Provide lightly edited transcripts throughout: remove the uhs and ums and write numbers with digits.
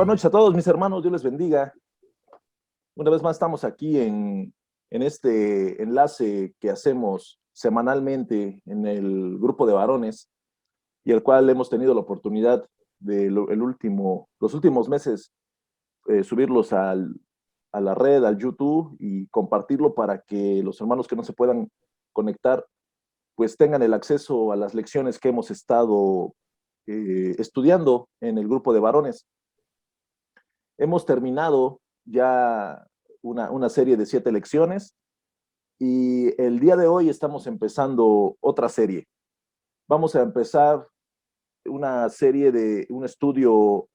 Buenas noches a todos mis hermanos, Dios les bendiga. Una vez más estamos aquí en este enlace que hacemos semanalmente en el grupo de varones y el cual hemos tenido la oportunidad de los últimos meses subirlos a la red, al YouTube y compartirlo para que los hermanos que no se puedan conectar pues tengan el acceso a las lecciones que hemos estado estudiando en el grupo de varones. Hemos terminado ya una serie de 7 lecciones y el día de hoy estamos empezando otra serie. Vamos a empezar una serie de un estudio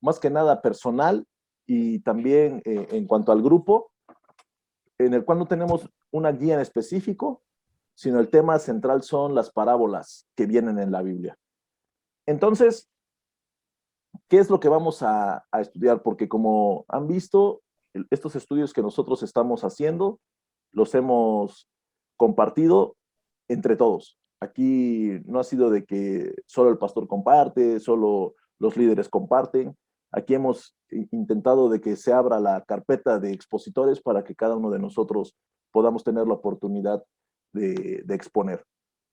más que nada personal y también en cuanto al grupo, en el cual no tenemos una guía en específico, sino el tema central son las parábolas que vienen en la Biblia. Entonces, ¿qué es lo que vamos a estudiar? Porque como han visto, estos estudios que nosotros estamos haciendo, los hemos compartido entre todos. Aquí no ha sido de que solo el pastor comparte, solo los líderes comparten. Aquí hemos intentado de que se abra la carpeta de expositores para que cada uno de nosotros podamos tener la oportunidad de exponer.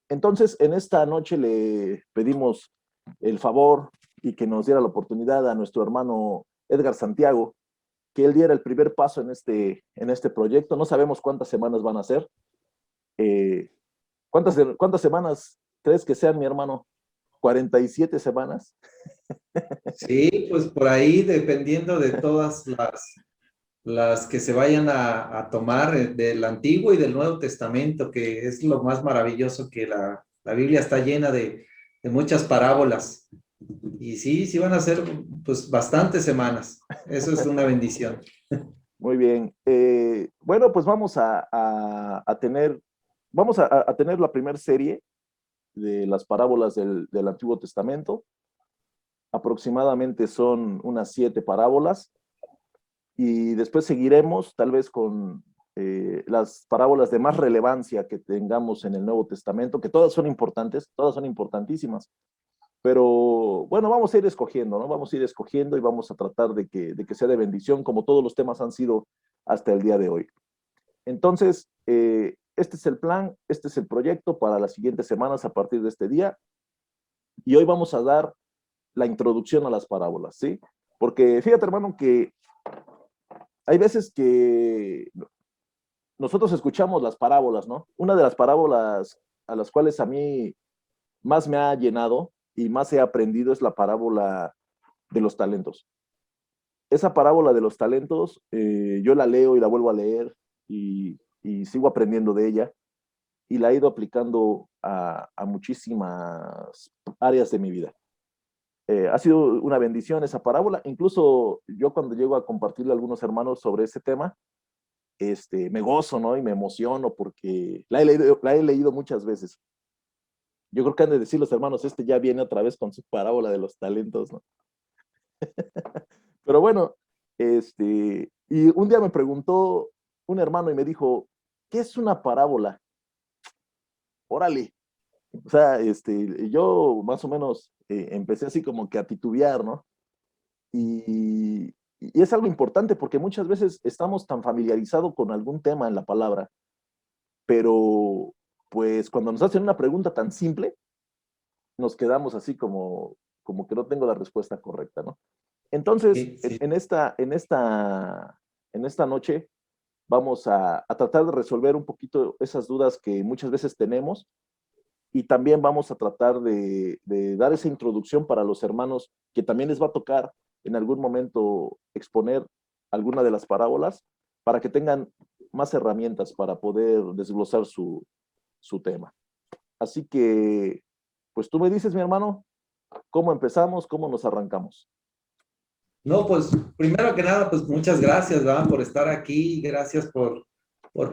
Entonces, en esta noche le pedimos el favor y que nos diera la oportunidad a nuestro hermano Edgar Santiago, que él diera el primer paso en este proyecto. No sabemos cuántas semanas van a ser. ¿Cuántas semanas crees que sean, mi hermano? ¿47 semanas? Sí, pues por ahí, dependiendo de todas las que se vayan a tomar del Antiguo y del Nuevo Testamento, que es lo más maravilloso, que la Biblia está llena de muchas parábolas. Y sí van a ser pues bastantes semanas. Eso es una bendición. Muy bien. Bueno, pues vamos a tener, a tener la primera serie de las parábolas del Antiguo Testamento. Aproximadamente son unas 7 parábolas y después seguiremos tal vez con las parábolas de más relevancia que tengamos en el Nuevo Testamento, que todas son importantes, todas son importantísimas. Pero bueno, vamos a ir escogiendo, ¿no? Vamos a ir escogiendo y vamos a tratar de que sea de bendición, como todos los temas han sido hasta el día de hoy. Entonces, este es el plan, este es el proyecto para las siguientes semanas a partir de este día. Y hoy vamos a dar la introducción a las parábolas, ¿sí? Porque fíjate, hermano, que hay veces que nosotros escuchamos las parábolas, ¿no? Una de las parábolas a las cuales a mí más me ha llenado y más he aprendido es la parábola de los talentos. Esa parábola de los talentos, yo la leo y la vuelvo a leer y sigo aprendiendo de ella y la he ido aplicando a muchísimas áreas de mi vida. Ha sido una bendición esa parábola. Incluso yo cuando llego a compartirle a algunos hermanos sobre ese tema, me gozo, ¿no? Y me emociono porque la he leído muchas veces. Yo creo que han de decir los hermanos, ya viene otra vez con su parábola de los talentos, ¿no? Pero bueno, y un día me preguntó un hermano y me dijo, ¿qué es una parábola? Órale. O sea, yo más o menos empecé así como que a titubear, ¿no? Y es algo importante porque muchas veces estamos tan familiarizados con algún tema en la palabra, pero pues cuando nos hacen una pregunta tan simple, nos quedamos así como que no tengo la respuesta correcta, ¿no? Entonces, Sí, sí. en esta noche vamos a tratar de resolver un poquito esas dudas que muchas veces tenemos y también vamos a tratar de dar esa introducción para los hermanos que también les va a tocar en algún momento exponer alguna de las parábolas para que tengan más herramientas para poder desglosar su tema. Así que, pues tú me dices, mi hermano, ¿cómo empezamos? ¿Cómo nos arrancamos? No, pues primero que nada, pues muchas gracias, ¿verdad? Por estar aquí. Gracias por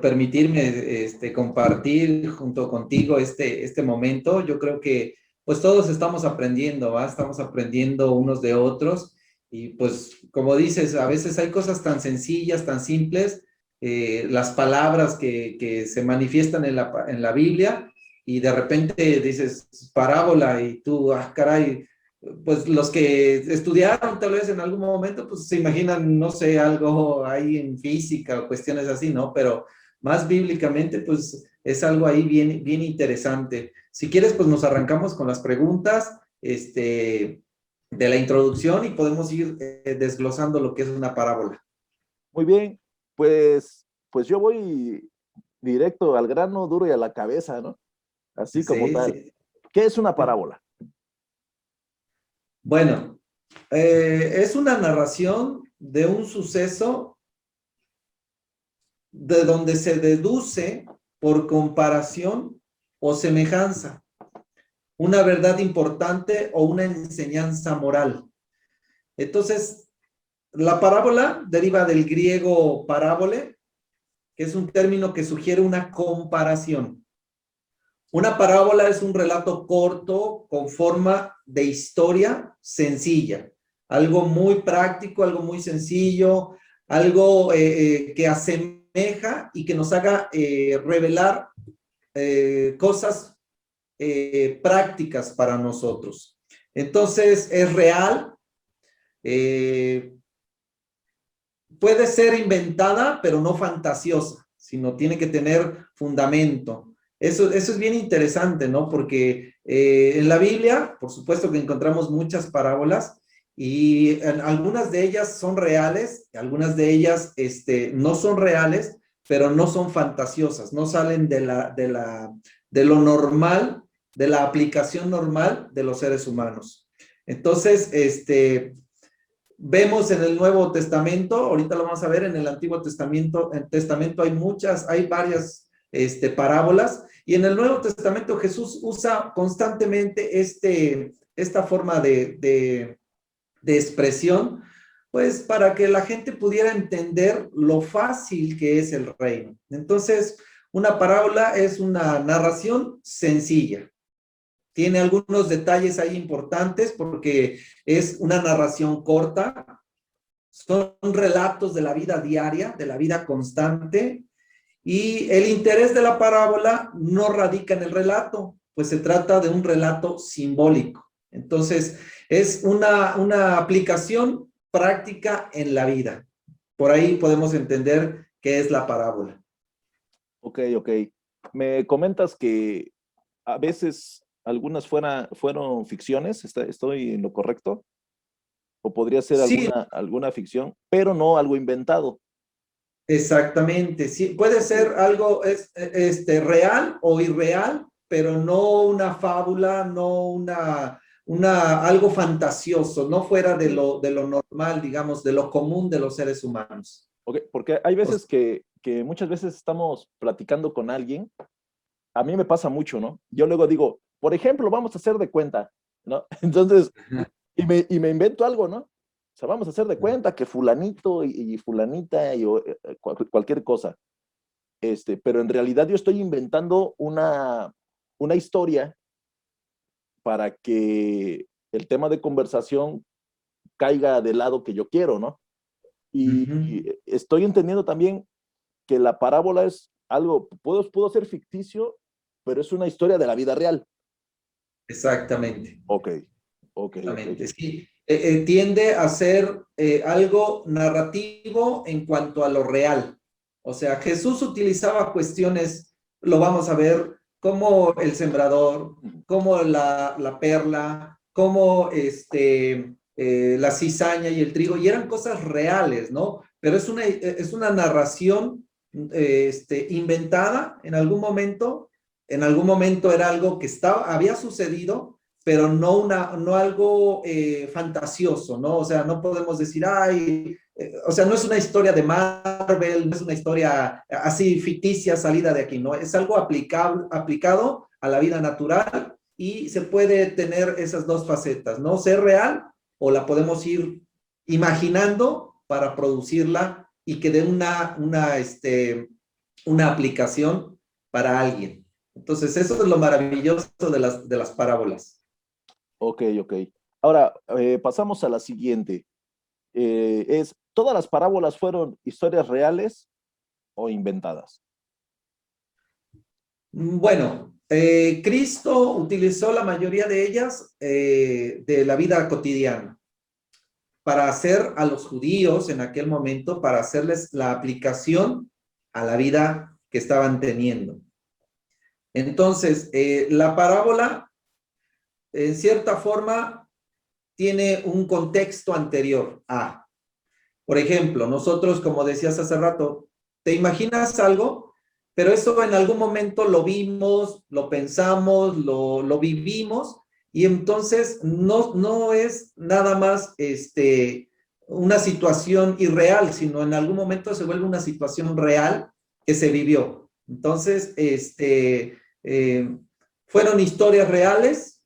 permitirme compartir junto contigo este momento. Yo creo que pues todos estamos aprendiendo, ¿va? Estamos aprendiendo unos de otros y pues como dices, a veces hay cosas tan sencillas, tan simples, las palabras que se manifiestan en la Biblia y de repente dices parábola y tú, ah, caray, pues los que estudiaron tal vez en algún momento, pues se imaginan, no sé, algo ahí en física o cuestiones así, ¿no? Pero más bíblicamente, pues es algo ahí bien, bien interesante. Si quieres, pues nos arrancamos con las preguntas, de la introducción y podemos ir desglosando lo que es una parábola. Muy bien, pues yo voy directo al grano, duro y a la cabeza, ¿no? Así como Sí, tal. sí. ¿Qué es una parábola? Bueno, es una narración de un suceso de donde se deduce por comparación o semejanza una verdad importante o una enseñanza moral. Entonces, la parábola deriva del griego parábole, que es un término que sugiere una comparación. Una parábola es un relato corto con forma de historia sencilla, algo muy práctico, algo muy sencillo, algo que asemeja y que nos haga revelar cosas prácticas para nosotros. Entonces, es real, eh, puede ser inventada, pero no fantasiosa, sino tiene que tener fundamento. Eso es bien interesante, ¿no? Porque en la Biblia, por supuesto que encontramos muchas parábolas y algunas de ellas son reales, algunas de ellas no son reales, pero no son fantasiosas, no salen de lo normal, de la aplicación normal de los seres humanos. Entonces, vemos en el Nuevo Testamento, ahorita lo vamos a ver, en el Antiguo Testamento hay varias parábolas, y en el Nuevo Testamento Jesús usa constantemente esta forma de expresión, pues para que la gente pudiera entender lo fácil que es el reino. Entonces, una parábola es una narración sencilla. Tiene algunos detalles ahí importantes porque es una narración corta, son relatos de la vida diaria, de la vida constante, y el interés de la parábola no radica en el relato, pues se trata de un relato simbólico. Entonces, es una aplicación práctica en la vida. Por ahí podemos entender qué es la parábola. Ok, ok. Me comentas que a veces algunas fueron ficciones, ¿estoy en lo correcto? O podría ser Sí, alguna ficción, pero no algo inventado. exactamente, sí, puede Ok, ser algo real o irreal, pero no una fábula, no algo fantasioso, no fuera ok, de lo normal, digamos, de lo común de los seres humanos. ok. Porque hay O- veces que muchas veces estamos platicando con alguien, a mí me pasa mucho, ¿no? Yo luego digo, por ejemplo, vamos a hacer de cuenta, ¿no? Entonces, y me invento algo, ¿no? O sea, vamos a hacer de cuenta que fulanito y fulanita y cualquier cosa. Pero en realidad yo estoy inventando una historia para que el tema de conversación caiga del lado que yo quiero, ¿no? Ujú, Y estoy entendiendo también que la parábola es algo, puedo ser ficticio, pero es una historia de la vida real. exactamente. Ok, ok, ok. Exactamente, sí. Tiende a ser algo narrativo en cuanto a lo real. O sea, Jesús utilizaba cuestiones, lo vamos a ver, como el sembrador, como la perla, como la cizaña y el trigo, y eran cosas reales, ¿no? Pero es una narración inventada en algún momento era algo que había sucedido, pero no algo fantasioso, ¿no? O sea, no podemos decir, ay, o sea, no es una historia de Marvel, no es una historia así ficticia salida de aquí, ¿no? Es algo aplicado a la vida natural y se puede tener esas dos facetas, ¿no? Ser real o la podemos ir imaginando para producirla y que dé una aplicación para alguien. Entonces, eso es lo maravilloso de las parábolas. Ok, ok. Ahora, pasamos a la siguiente. ¿Todas las parábolas fueron historias reales o inventadas? Bueno, Cristo utilizó la mayoría de ellas de la vida cotidiana para hacer a los judíos en aquel momento, para hacerles la aplicación a la vida que estaban teniendo. Entonces, la parábola, en cierta forma, tiene un contexto anterior a. Por ejemplo, nosotros, como decías hace rato, ¿te imaginas algo? Pero eso en algún momento lo vimos, lo pensamos, lo vivimos, y entonces no es nada más una situación irreal, sino en algún momento se vuelve una situación real que se vivió. Entonces, fueron historias reales,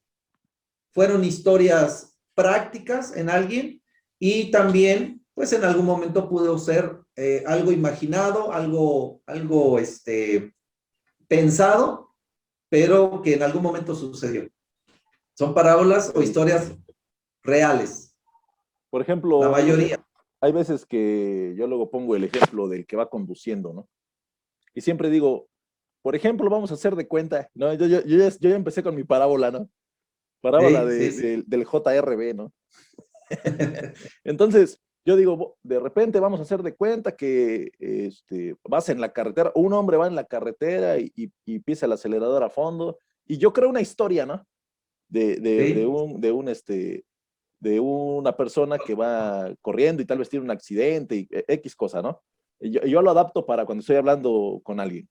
fueron historias prácticas en alguien, y también, pues en algún momento pudo ser algo imaginado, algo pensado, pero que en algún momento sucedió. Son parábolas o historias reales, Por la ejemplo, mayoría. hay veces que yo luego pongo el ejemplo del que va conduciendo, ¿no? Y siempre digo, por ejemplo, vamos a hacer de cuenta, ¿no? Yo ya empecé con mi parábola, ¿no? Parábola Sí, sí, sí. del JRB, ¿no? Entonces, yo digo, de repente vamos a hacer de cuenta que vas en la carretera, un hombre va en la carretera y pisa el acelerador a fondo, y yo creo una historia, ¿no? Sí, De una persona que va corriendo y tal vez tiene un accidente y X cosa, ¿no? Yo lo adapto para cuando estoy hablando con alguien.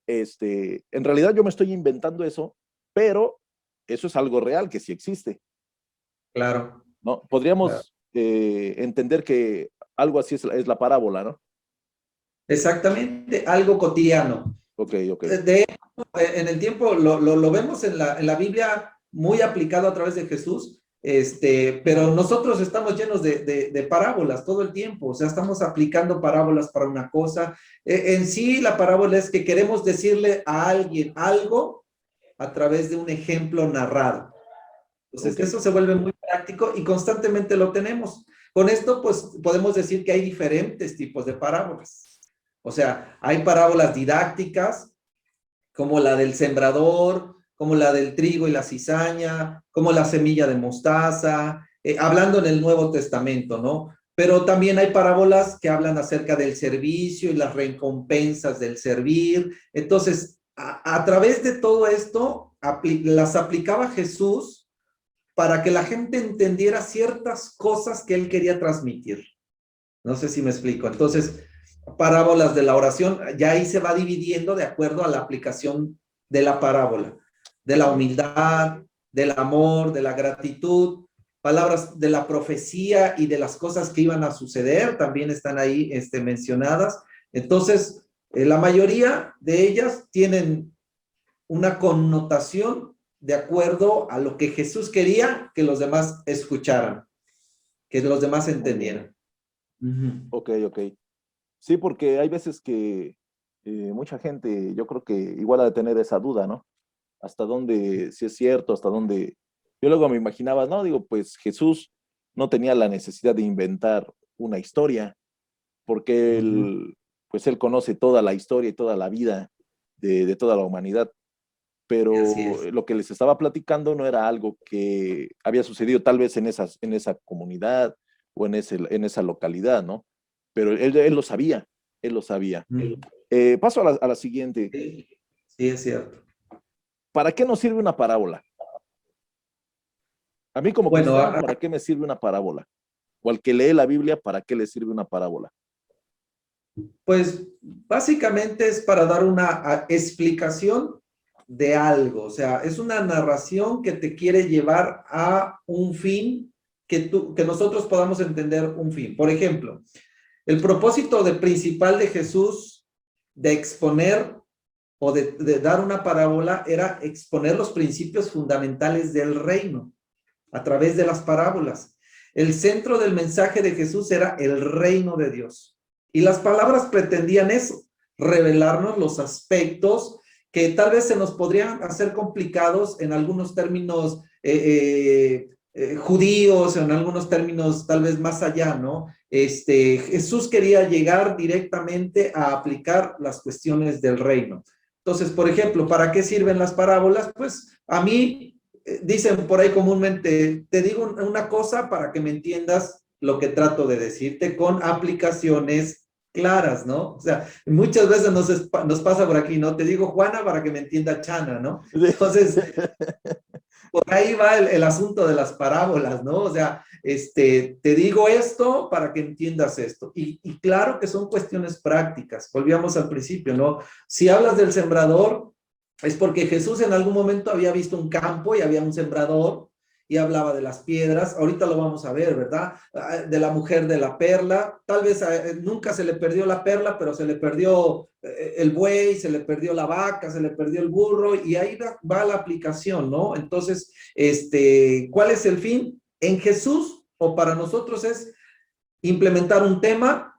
En realidad yo me estoy inventando eso, pero eso es algo real que sí existe, claro, ¿no? claro. Podríamos entender que algo así es la parábola, ¿no? Exactamente, algo cotidiano. Ok, ok. De hecho, en el tiempo lo vemos en la Biblia muy aplicado a través de Jesús, pero nosotros estamos llenos de parábolas todo el tiempo, o sea, estamos aplicando parábolas para una cosa. En sí, la parábola es que queremos decirle a alguien algo a través de un ejemplo narrado. Entonces, Ok. eso se vuelve muy práctico y constantemente lo tenemos. Con esto, pues, podemos decir que hay diferentes tipos de parábolas. O sea, hay parábolas didácticas, como la del sembrador, como la del trigo y la cizaña, como la semilla de mostaza, hablando en el Nuevo Testamento, ¿no? Pero también hay parábolas que hablan acerca del servicio y las recompensas del servir. Entonces, a través de todo esto, las aplicaba Jesús para que la gente entendiera ciertas cosas que él quería transmitir. No sé si me explico. Entonces, parábolas de la oración, ya ahí se va dividiendo de acuerdo a la aplicación de la parábola, de la humildad, del amor, de la gratitud, palabras de la profecía y de las cosas que iban a suceder, también están ahí mencionadas. Entonces, la mayoría de ellas tienen una connotación de acuerdo a lo que Jesús quería que los demás escucharan, que los demás Muy bien. entendieran. Ok, ok. Sí, porque hay veces que mucha gente, yo creo que igual ha de tener esa duda, ¿no? Hasta dónde, si es cierto, hasta dónde. Yo luego me imaginaba, no, digo, pues Jesús no tenía la necesidad de inventar una historia, porque pues él conoce toda la historia y toda la vida de toda la humanidad, Y así pero es. lo que les estaba platicando no era algo que había sucedido tal vez en esa comunidad o en esa localidad, ¿no? Pero él lo sabía, él lo sabía. Paso a la siguiente. Sí, sí, es cierto. ¿Para qué nos sirve una parábola? A mí como Bueno, cristiano, ¿para qué me sirve una parábola? O al que lee la Biblia, ¿para qué le sirve una parábola? pues básicamente es para dar una explicación de algo, o sea, es una narración que te quiere llevar a un fin, que nosotros podamos entender un fin. Por ejemplo, el propósito principal de Jesús de exponer o de dar una parábola era exponer los principios fundamentales del reino a través de las parábolas. El centro del mensaje de Jesús era el reino de Dios. Y las palabras pretendían eso, revelarnos los aspectos que tal vez se nos podrían hacer complicados en algunos términos judíos, en algunos términos tal vez más allá, ¿no? Jesús quería llegar directamente a aplicar las cuestiones del reino. Entonces, por ejemplo, ¿para qué sirven las parábolas? Pues a mí, dicen por ahí comúnmente, te digo una cosa para que me entiendas lo que trato de decirte con aplicaciones claras, ¿no? O sea, muchas veces nos pasa por aquí, ¿no? Te digo Juana para que me entienda Chana, ¿no? Entonces, por ahí va el asunto de las parábolas, ¿no? O sea, te digo esto para que entiendas esto. Y claro que son cuestiones prácticas. Volvíamos al principio, ¿no? Si hablas del sembrador, es porque Jesús en algún momento había visto un campo y había un sembrador y hablaba de las piedras. Ahorita lo vamos a ver, ¿verdad? De la mujer de la perla. Tal vez nunca se le perdió la perla, pero se le perdió el buey, se le perdió la vaca, se le perdió el burro, y ahí va la aplicación, ¿no? Entonces, ¿cuál es el fin? En Jesús, o para nosotros, es implementar un tema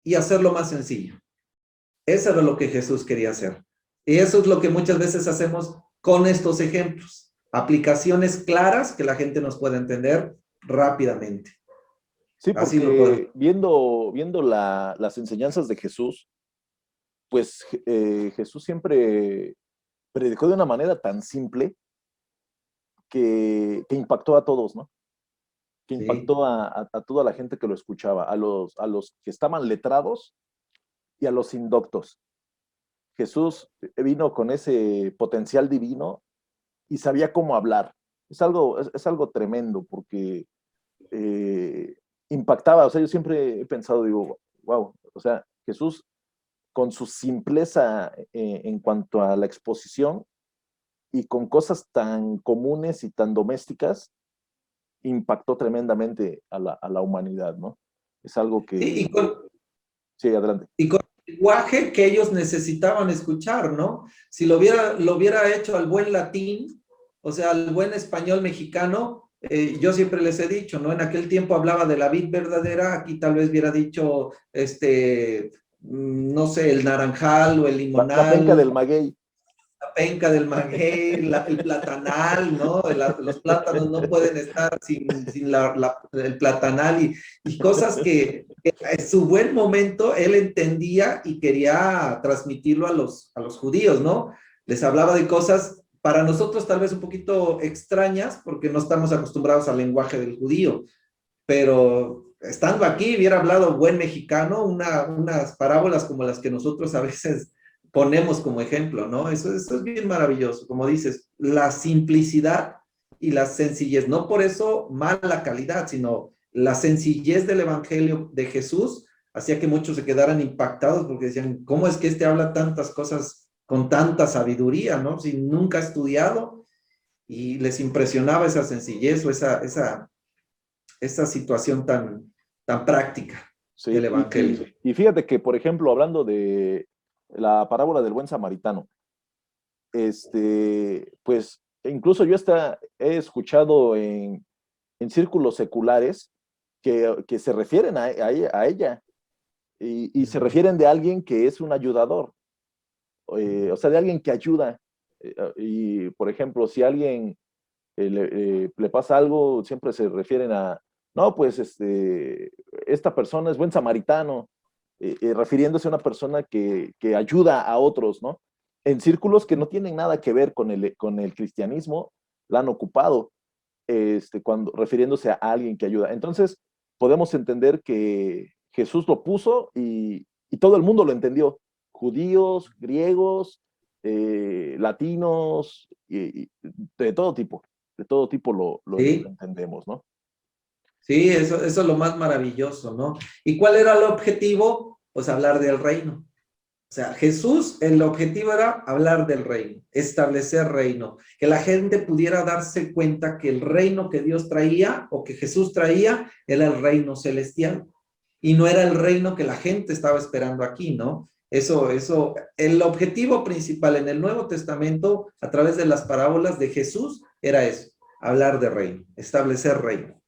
y hacerlo más sencillo. Eso era lo que Jesús quería hacer. Y eso es lo que muchas veces hacemos con estos ejemplos. Aplicaciones claras que la gente nos pueda entender rápidamente. Sí, Así lo podemos. porque viendo las enseñanzas de Jesús, pues Jesús siempre predicó de una manera tan simple que impactó a todos, ¿no? Que Sí. impactó a toda la gente que lo escuchaba, a los que estaban letrados y a los indoctos. Jesús vino con ese potencial divino y sabía cómo hablar. Es algo tremendo porque eh, impactaba. O sea, yo siempre he pensado, digo, wow, o sea, Jesús con su simpleza en cuanto a la exposición y con cosas tan comunes y tan domésticas, impactó tremendamente a la humanidad, ¿no? Es algo Sí, que, sí, adelante. y con el lenguaje que ellos necesitaban escuchar, ¿no? Si lo hubiera hecho al buen latín, o sea, al buen español mexicano, yo siempre les he dicho, ¿no? En aquel tiempo hablaba de la vid verdadera, aquí tal vez hubiera dicho, no sé, el naranjal o el La penca limonal, del maguey. la penca del maguey, el platanal, ¿no? Los plátanos no pueden estar sin el platanal, y cosas que en su buen momento él entendía y quería transmitirlo a los judíos, ¿no? Les hablaba de cosas para nosotros tal vez un poquito extrañas porque no estamos acostumbrados al lenguaje del judío, pero estando aquí hubiera hablado buen mexicano, unas parábolas como las que nosotros a veces ponemos como ejemplo, ¿no? Eso es bien maravilloso, como dices, la simplicidad y la sencillez, no por eso mala calidad, sino la sencillez del evangelio de Jesús hacía que muchos se quedaran impactados porque decían, ¿cómo es que habla tantas cosas con tanta sabiduría, ¿no? Si nunca ha estudiado, y les impresionaba esa sencillez o esa situación tan práctica del Sí, evangelio. y fíjate que, por ejemplo, hablando de la parábola del buen samaritano, pues incluso yo hasta he escuchado en círculos seculares que se refieren a ella y se refieren de alguien que es un ayudador, o sea, de alguien que ayuda. Y, por ejemplo, si a alguien le pasa algo, siempre se refieren a, no, pues esta persona es buen samaritano, refiriéndose a una persona que ayuda a otros, ¿no? En círculos que no tienen nada que ver con el cristianismo, la han ocupado, refiriéndose a alguien que ayuda. Entonces, podemos entender que Jesús lo puso y todo el mundo lo entendió. Judíos, griegos, latinos, y de todo tipo lo Sí, entendemos, ¿no? sí, eso es lo más maravilloso, ¿no? ¿Y cuál era el objetivo? Pues hablar del reino. O sea, Jesús, el objetivo era hablar del reino, establecer reino, que la gente pudiera darse cuenta que el reino que Dios traía o que Jesús traía era el reino celestial y no era el reino que la gente estaba esperando aquí, ¿no? El objetivo principal en el Nuevo Testamento, a través de las parábolas de Jesús, era eso, hablar de reino, establecer reino,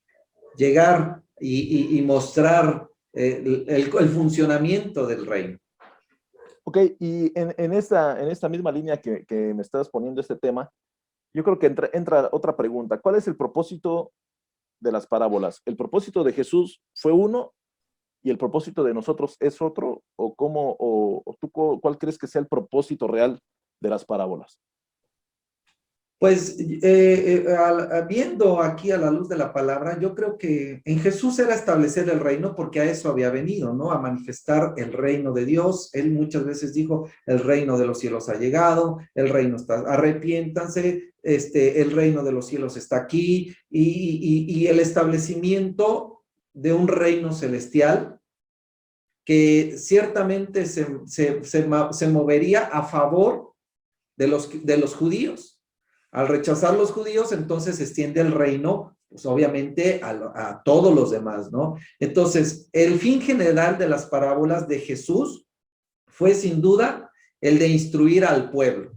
llegar y mostrar el funcionamiento del reino. Ok, y en esta misma línea que me estás poniendo este tema, yo creo que entra otra pregunta. ¿Cuál es el propósito de las parábolas? ¿El propósito de Jesús fue uno y el propósito de nosotros es otro? ¿O cómo, o tú cuál crees que sea el propósito real de las parábolas? Pues viendo aquí a la luz de la palabra, yo creo que en Jesús era establecer el reino porque a eso había venido, ¿no? A manifestar el reino de Dios. Él muchas veces dijo, el reino de los cielos ha llegado, el reino está, arrepiéntanse, el reino de los cielos está aquí, y el establecimiento de un reino celestial que ciertamente se movería a favor de los judíos. Al rechazar los judíos, entonces se extiende el reino, pues obviamente a todos los demás, ¿no? Entonces, el fin general de las parábolas de Jesús fue sin duda el de instruir al pueblo,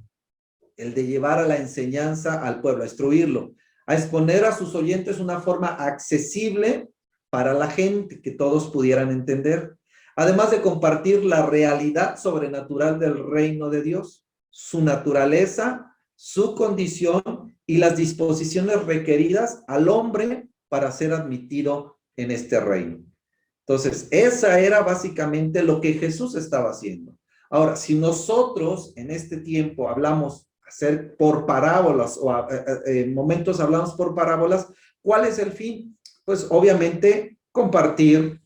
el de llevar a la enseñanza al pueblo, a instruirlo, a exponer a sus oyentes una forma accesible para la gente, que todos pudieran entender, además de compartir la realidad sobrenatural del reino de Dios, su naturaleza, su condición y las disposiciones requeridas al hombre para ser admitido en este reino. Entonces, esa era básicamente lo que Jesús estaba haciendo. Ahora, si nosotros en este tiempo hablamos hacer por parábolas o en momentos hablamos por parábolas, ¿cuál es el fin? Pues obviamente compartir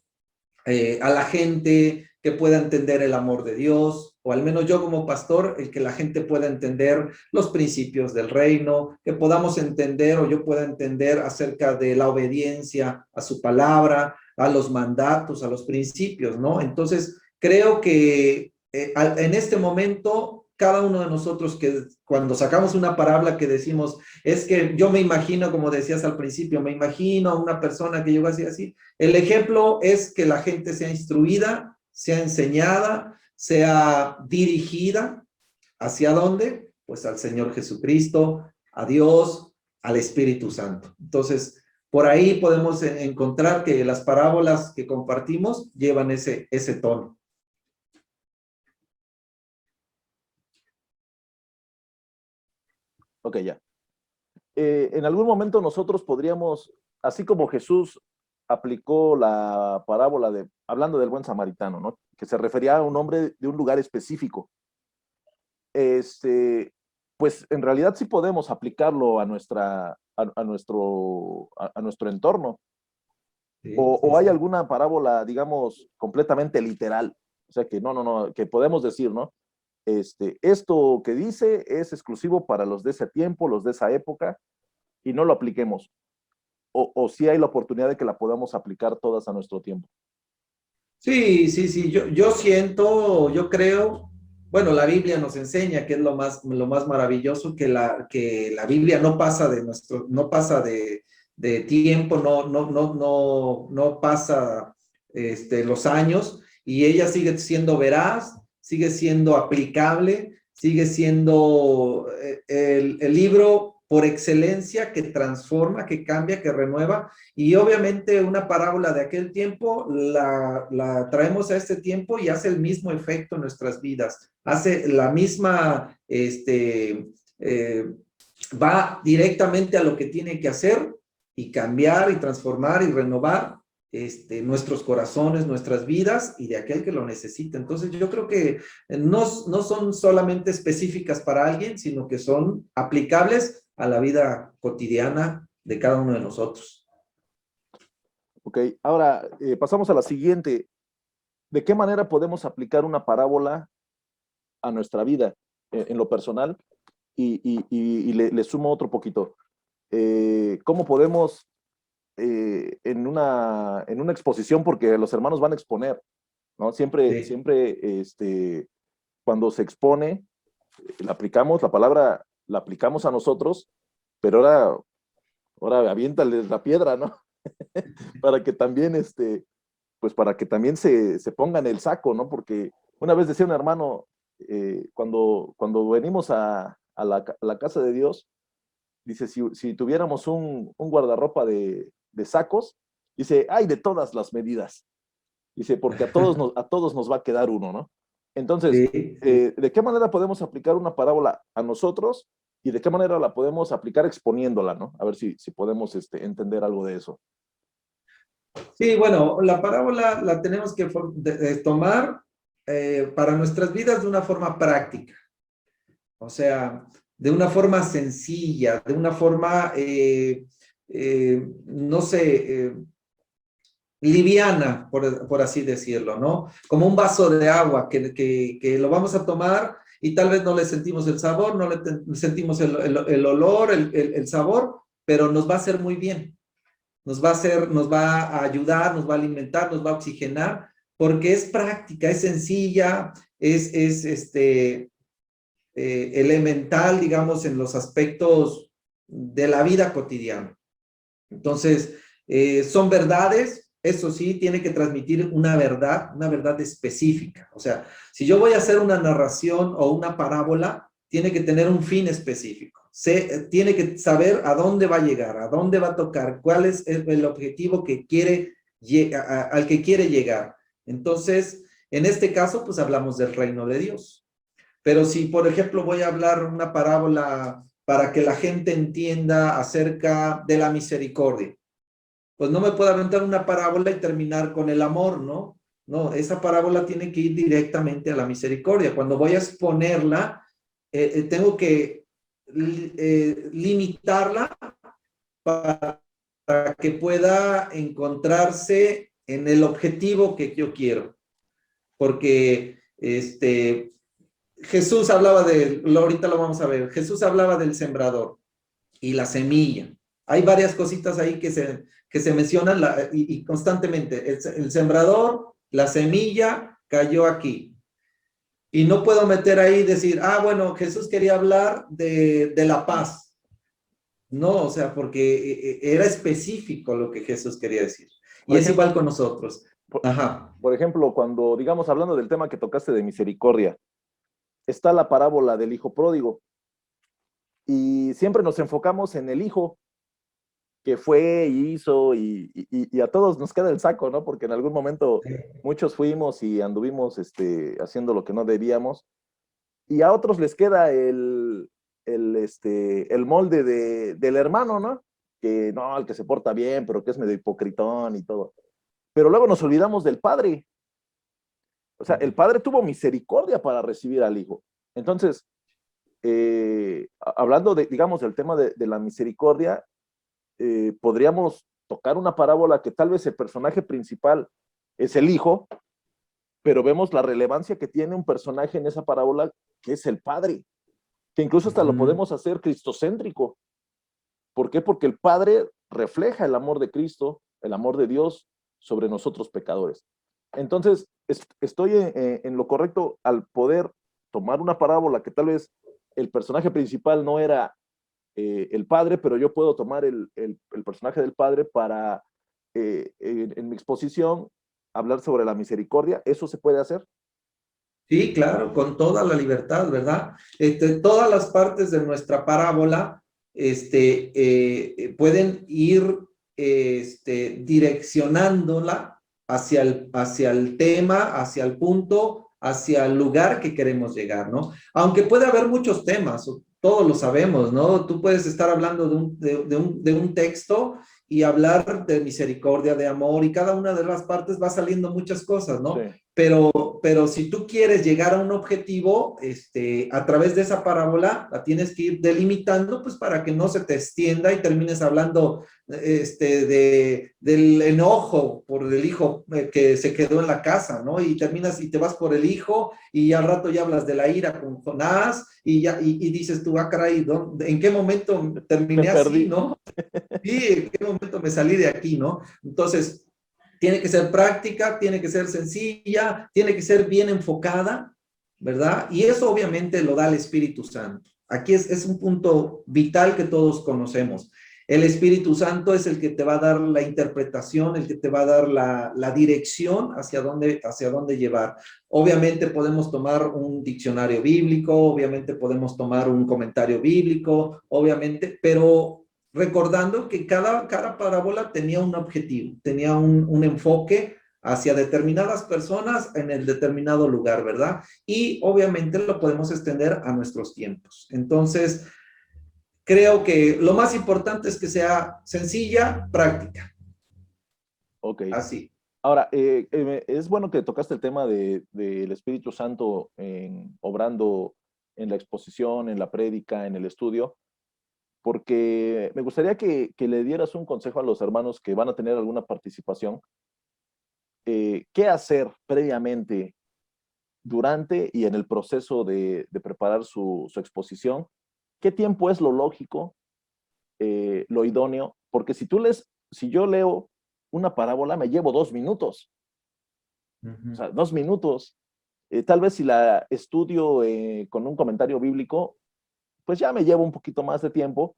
a la gente que pueda entender el amor de Dios, o al menos yo como pastor, el que la gente pueda entender los principios del reino, que podamos entender o yo pueda entender acerca de la obediencia a su palabra, a los mandatos, a los principios, ¿no? Entonces, creo que en este momento, cada uno de nosotros que cuando sacamos una parábola que decimos, es que yo me imagino, como decías al principio, me imagino a una persona que llegó así, así. El ejemplo es que la gente sea instruida, sea enseñada, sea dirigida. ¿Hacia dónde? Pues al Señor Jesucristo, a Dios, al Espíritu Santo. Entonces, por ahí podemos encontrar que las parábolas que compartimos llevan ese tono. Ok, ya. En algún momento nosotros podríamos, así como Jesús aplicó la parábola de, hablando del buen samaritano, ¿no? Que se refería a un hombre de un lugar específico. Pues en realidad sí podemos aplicarlo a nuestro entorno. Sí, sí, O hay sí. alguna parábola, digamos, completamente literal. O sea que no, que podemos decir, ¿no? Esto que dice es exclusivo para los de ese tiempo, los de esa época, y no lo apliquemos. O sí hay la oportunidad de que la podamos aplicar todas a nuestro tiempo. Sí, sí, sí, yo siento, yo creo, bueno, la Biblia nos enseña que es lo más maravilloso, que la Biblia no pasa no pasa de tiempo, no pasa los años, y ella sigue siendo veraz, sigue siendo aplicable, sigue siendo el libro por excelencia que transforma, que cambia, que renueva. Y obviamente una parábola de aquel tiempo la traemos a este tiempo y hace el mismo efecto en nuestras vidas. Hace la misma, va directamente a lo que tiene que hacer y cambiar y transformar y renovar nuestros corazones, nuestras vidas y de aquel que lo necesita. Entonces yo creo que no son solamente específicas para alguien, sino que son aplicables a la vida cotidiana de cada uno de nosotros. Ok, ahora pasamos a la siguiente. ¿De qué manera podemos aplicar una parábola a nuestra vida en lo personal? Y le sumo otro poquito. ¿Cómo podemos en una exposición, porque los hermanos van a exponer, ¿no? Siempre, Sí. siempre, cuando se expone, la aplicamos, la palabra la aplicamos a nosotros, pero ahora aviéntales la piedra, ¿no? Para que también, pues para que también se pongan el saco, ¿no? Porque una vez decía un hermano, cuando venimos a la casa de Dios, dice, si tuviéramos un guardarropa de sacos, dice, hay de todas las medidas. Dice, porque a todos nos va a quedar uno, ¿no? Entonces, Sí, sí. ¿de qué manera podemos aplicar una parábola a nosotros y de qué manera la podemos aplicar exponiéndola, ¿no? A ver si podemos entender algo de eso. Sí, bueno, la parábola la tenemos que tomar para nuestras vidas de una forma práctica. O sea, de una forma sencilla, de una forma, no sé, liviana, por así decirlo, ¿no? Como un vaso de agua que lo vamos a tomar y tal vez no le sentimos el sabor, no le sentimos el olor, el sabor, pero nos va a hacer muy bien. Nos va a ayudar, nos va a alimentar, nos va a oxigenar, porque es práctica, es sencilla, elemental, digamos, en los aspectos de la vida cotidiana. Entonces, son verdades, eso sí, tiene que transmitir una verdad específica. O sea, si yo voy a hacer una narración o una parábola, tiene que tener un fin específico. Tiene que saber a dónde va a llegar, a dónde va a tocar, cuál es el objetivo que quiere, al que quiere llegar. Entonces, en este caso, pues hablamos del reino de Dios. Pero si, por ejemplo, voy a hablar una parábola para que la gente entienda acerca de la misericordia, pues no me puedo aventar una parábola y terminar con el amor, ¿no? No, esa parábola tiene que ir directamente a la misericordia. Cuando voy a exponerla, tengo que limitarla para que pueda encontrarse en el objetivo que yo quiero. Porque Jesús hablaba ahorita lo vamos a ver, Jesús hablaba del sembrador y la semilla. Hay varias cositas ahí que se mencionan y constantemente. El sembrador, la semilla, cayó aquí. Y no puedo meter ahí y decir, bueno, Jesús quería hablar de la paz. No, o sea, porque era específico lo que Jesús quería decir. Y Por es ejemplo, igual con nosotros. por, Ajá. por ejemplo, cuando, digamos, hablando del tema que tocaste de misericordia, está la parábola del hijo pródigo y siempre nos enfocamos en el hijo que fue y hizo y a todos nos queda el saco, ¿no? Porque en algún momento muchos fuimos y anduvimos haciendo lo que no debíamos y a otros les queda el molde del hermano, ¿no? Que no, el que se porta bien, pero que es medio hipocritón y todo. Pero luego nos olvidamos del padre. O sea, el padre tuvo misericordia para recibir al hijo. Entonces, hablando digamos, del tema de la misericordia, podríamos tocar una parábola que tal vez el personaje principal es el hijo, pero vemos la relevancia que tiene un personaje en esa parábola que es el padre, que incluso hasta lo podemos hacer cristocéntrico. ¿Por qué? Porque el padre refleja el amor de Cristo, el amor de Dios sobre nosotros pecadores. Entonces, estoy en lo correcto al poder tomar una parábola que tal vez el personaje principal no era el padre, pero yo puedo tomar el personaje del padre para, en mi exposición, hablar sobre la misericordia. ¿Eso se puede hacer? Sí, claro, con toda la libertad, ¿verdad? Todas las partes de nuestra parábola pueden ir direccionándola hacia el tema, hacia el punto, hacia el lugar que queremos llegar, ¿no? Aunque puede haber muchos temas, todos lo sabemos, ¿no? Tú puedes estar hablando de un texto y hablar de misericordia, de amor, y cada una de las partes va saliendo muchas cosas, ¿no? Sí. Pero si tú quieres llegar a un objetivo, a través de esa parábola, la tienes que ir delimitando, pues para que no se te extienda y termines hablando, del enojo por el hijo que se quedó en la casa, ¿no? Y terminas y te vas por el hijo y al rato ya hablas de la ira con Jonás y dices tú, caray, ¿en qué momento Me terminé así, perdí. no? Sí, ¿en qué momento me salí de aquí, no? Entonces, tiene que ser práctica, tiene que ser sencilla, tiene que ser bien enfocada, ¿verdad? Y eso obviamente lo da el Espíritu Santo. Aquí es un punto vital que todos conocemos. El Espíritu Santo es el que te va a dar la interpretación, el que te va a dar la dirección hacia dónde llevar. Obviamente podemos tomar un diccionario bíblico, obviamente podemos tomar un comentario bíblico, obviamente, pero recordando que cada parábola tenía un objetivo, tenía un enfoque hacia determinadas personas en el determinado lugar, ¿verdad? Y obviamente lo podemos extender a nuestros tiempos. Entonces, creo que lo más importante es que sea sencilla, práctica. Ok. Así. Ahora, es bueno que tocaste el tema del Espíritu Santo obrando en la exposición, en la prédica, en el estudio, porque me gustaría que le dieras un consejo a los hermanos que van a tener alguna participación. ¿Qué hacer previamente, durante y en el proceso de preparar su exposición? ¿Qué tiempo es lo lógico, lo idóneo? Porque si yo leo una parábola, me llevo 2 minutos. O sea, 2 minutos. Tal vez si la estudio con un comentario bíblico, pues ya me llevo un poquito más de tiempo,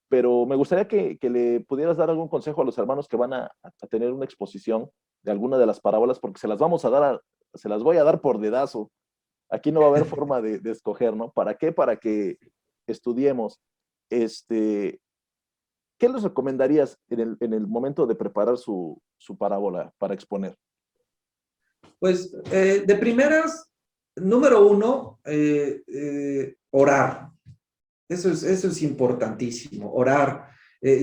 pero me gustaría que le pudieras dar algún consejo a los hermanos que van a tener una exposición de alguna de las parábolas, porque se las voy a dar por dedazo. Aquí no va a haber forma de escoger, ¿no? ¿Para qué? Para que estudiemos. Este, ¿Qué les recomendarías en el momento de preparar su parábola para exponer? Pues de primeras, número uno, orar. Eso es importantísimo, orar.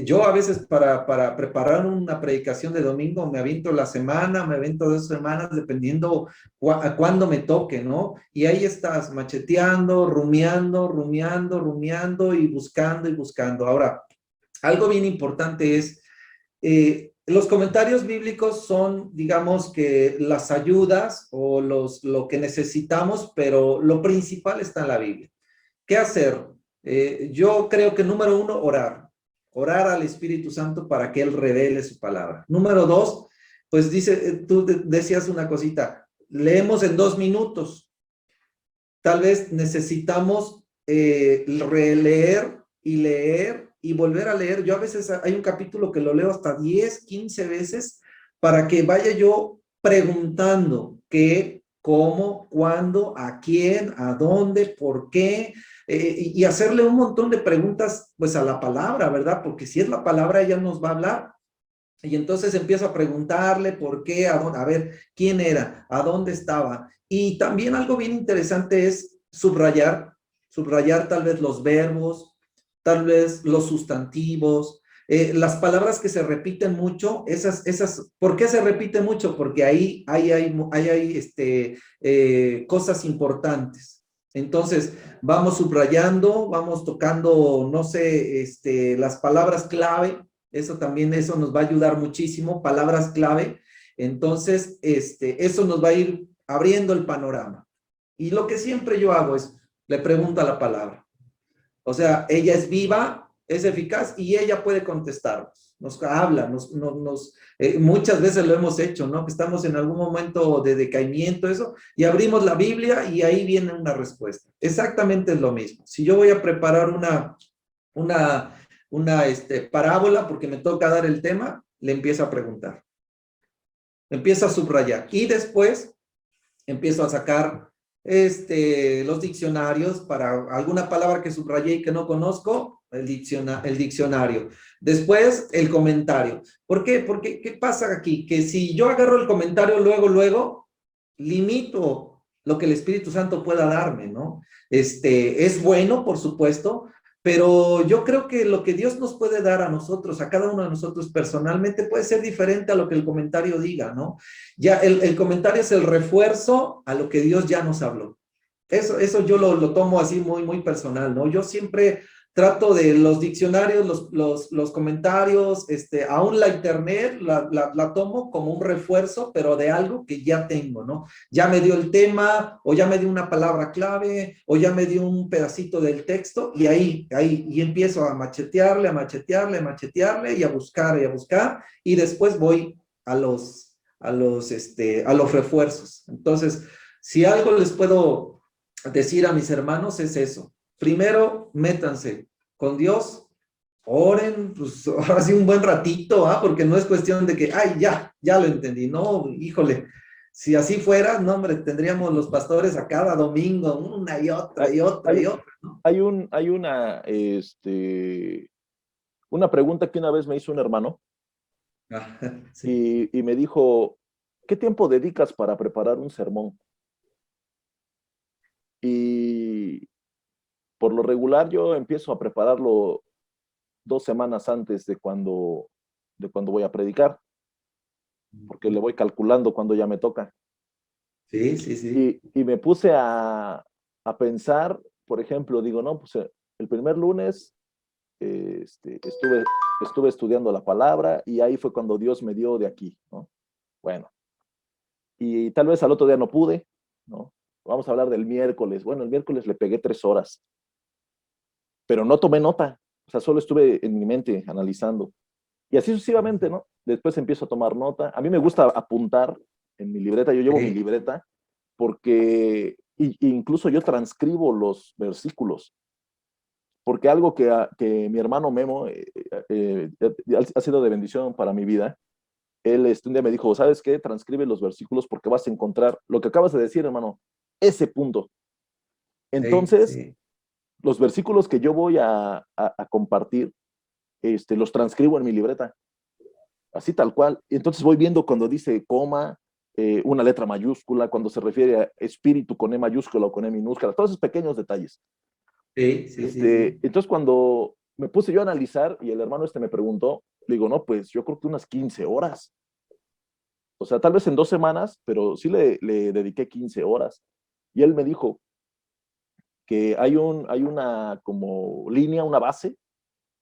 Yo a veces para preparar una predicación de domingo me aviento la semana, me aviento 2 semanas, dependiendo a cuándo me toque, ¿no? Y ahí estás macheteando, rumiando y buscando y buscando. Ahora, algo bien importante es, los comentarios bíblicos son, digamos que las ayudas o lo que necesitamos, pero lo principal está en la Biblia. ¿Qué hacer? Yo creo que número uno, orar. Orar al Espíritu Santo para que Él revele su palabra. Número dos, pues tú decías una cosita, leemos en 2 minutos. Tal vez necesitamos releer y leer y volver a leer. Yo a veces hay un capítulo que lo leo hasta 10, 15 veces para que vaya yo preguntando qué, cómo, cuándo, a quién, a dónde, por qué, y hacerle un montón de preguntas pues a la palabra, ¿verdad? Porque si es la palabra, ella nos va a hablar. Y entonces empiezo a preguntarle por qué, a dónde, a ver quién era, a dónde estaba. Y también algo bien interesante es subrayar tal vez los verbos, tal vez los sustantivos, las palabras que se repiten mucho, ¿por qué se repite mucho? Porque ahí hay cosas importantes. Entonces, vamos subrayando, vamos tocando, no sé, las palabras clave, eso nos va a ayudar muchísimo, palabras clave. Entonces, eso nos va a ir abriendo el panorama. Y lo que siempre yo hago es, le pregunto a la palabra. O sea, ella es viva, es eficaz y ella puede contestarnos. Nos habla, muchas veces lo hemos hecho, ¿no? Que estamos en algún momento de decaimiento, eso, y abrimos la Biblia y ahí viene una respuesta. Exactamente es lo mismo. Si yo voy a preparar una parábola porque me toca dar el tema, le empiezo a preguntar, empiezo a subrayar y después empiezo a sacar los diccionarios para alguna palabra que subrayé y que no conozco, el diccionario. Después, el comentario. ¿Por qué? Porque, ¿qué pasa aquí? Que si yo agarro el comentario luego, limito lo que el Espíritu Santo pueda darme, ¿no? Es bueno, por supuesto, pero yo creo que lo que Dios nos puede dar a nosotros, a cada uno de nosotros personalmente, puede ser diferente a lo que el comentario diga, ¿no? Ya el comentario es el refuerzo a lo que Dios ya nos habló. Eso yo lo tomo así muy personal, ¿no? Yo siempre trato de los diccionarios, los comentarios, aún la internet la tomo como un refuerzo, pero de algo que ya tengo, ¿no? Ya me dio el tema, o ya me dio una palabra clave, o ya me dio un pedacito del texto, y y empiezo a machetearle, y a buscar, y después voy a los refuerzos. Entonces, si algo les puedo decir a mis hermanos es eso. Primero, métanse con Dios, oren, pues ahora sí un buen ratito, porque no es cuestión de que, ay, ya lo entendí. No, híjole, si así fuera, no, hombre, tendríamos los pastores a cada domingo, una y otra Hay, y otra hay, y otra, ¿no? hay una pregunta que una vez me hizo un hermano Sí. y me dijo, ¿qué tiempo dedicas para preparar un sermón? Y por lo regular yo empiezo a prepararlo 2 semanas antes de cuando voy a predicar, porque le voy calculando cuando ya me toca. Sí, sí, sí. Y me puse a a pensar, por ejemplo, digo, no, pues el primer lunes estuve estudiando la palabra y ahí fue cuando Dios me dio de aquí, ¿no? Bueno, y tal vez al otro día no pude, ¿no? Vamos a hablar del miércoles. Bueno, el miércoles le pegué 3 horas, pero no tomé nota, o sea, solo estuve en mi mente analizando. Y así sucesivamente, ¿no? Después empiezo a tomar nota. A mí me gusta apuntar en mi libreta, yo llevo mi Sí, libreta porque incluso yo transcribo los versículos, porque algo que mi hermano Memo ha sido de bendición para mi vida. Él un día me dijo, ¿sabes qué? Transcribe los versículos porque vas a encontrar lo que acabas de decir, hermano, ese punto. sí, Entonces, sí. los versículos que yo voy a compartir, los transcribo en mi libreta, así tal cual. Entonces voy viendo cuando dice coma, una letra mayúscula, cuando se refiere a espíritu con E mayúscula o con E minúscula, todos esos pequeños detalles. Sí, sí, sí, sí. Entonces cuando me puse yo a analizar y el hermano me preguntó, le digo, no, pues yo creo que unas 15 horas. O sea, tal vez en 2 semanas, pero sí le dediqué 15 horas. Y él me dijo que hay una como línea, una base,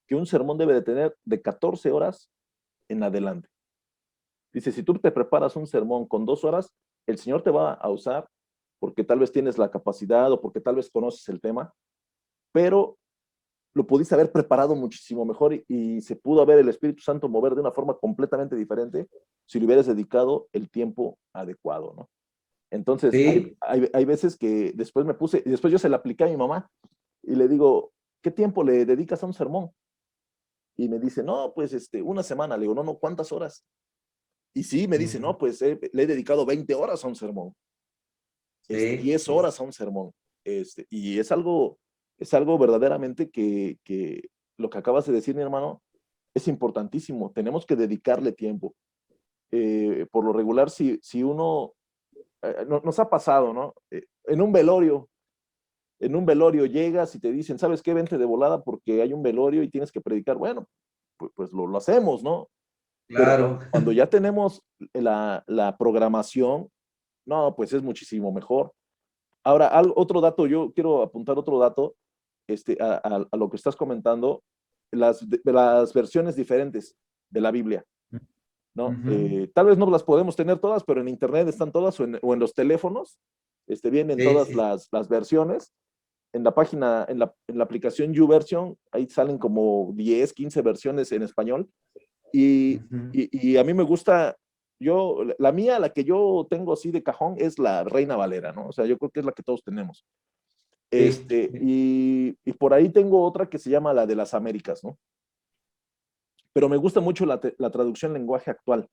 que un sermón debe de tener de 14 horas en adelante. Dice, si tú te preparas un sermón con 2 horas, el Señor te va a usar porque tal vez tienes la capacidad o porque tal vez conoces el tema, pero lo pudiste haber preparado muchísimo mejor y se pudo haber el Espíritu Santo mover de una forma completamente diferente si le hubieras dedicado el tiempo adecuado, ¿no? Entonces, Sí, hay veces que después me puse, y después yo se la apliqué a mi mamá y le digo, ¿qué tiempo le dedicas a un sermón? Y me dice, no, pues una semana. Le digo, no, no, ¿cuántas horas? Y sí, me dice, ujú, no, pues le he dedicado 20 horas a un sermón, sí, 10 sí. horas a un sermón. Y es algo verdaderamente que lo que acabas de decir, mi hermano, es importantísimo. Tenemos que dedicarle tiempo. Por lo regular, si uno, nos ha pasado, ¿no? En un velorio llegas y te dicen, ¿sabes qué? Vente de volada porque hay un velorio y tienes que predicar. Bueno, pues lo hacemos, ¿no? Pero Claro. cuando ya tenemos la programación, no, pues es muchísimo mejor. Ahora, otro dato, yo quiero apuntar otro dato a lo que estás comentando, las versiones diferentes de la Biblia, ¿no? Ujú, Tal vez no las podemos tener todas, pero en internet están todas o en los teléfonos, vienen sí, todas sí. las versiones. En la página, en la aplicación YouVersion, ahí salen como 10, 15 versiones en español. Y, Ujú, y a mí me gusta, la mía, la que yo tengo así de cajón, es la Reina Valera, ¿no? O sea, yo creo que es la que todos tenemos. sí, sí, Y por ahí tengo otra que se llama la de las Américas, ¿no? Pero me gusta mucho la traducción lenguaje actual.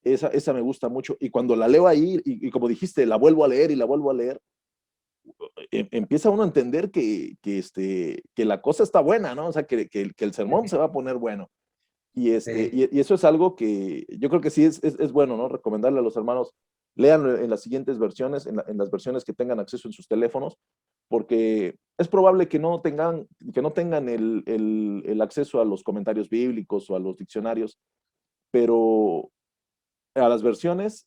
Esa me gusta mucho. Y cuando la leo ahí, y como dijiste, la vuelvo a leer y la vuelvo a leer, empieza uno a entender que la cosa está buena, ¿no? O sea, que el sermón se va a poner bueno. sí. Y eso es algo que yo creo que sí es bueno, ¿no? Recomendarle a los hermanos, lean en las siguientes versiones, en las versiones que tengan acceso en sus teléfonos, porque es probable que no tengan el acceso a los comentarios bíblicos o a los diccionarios, pero a las versiones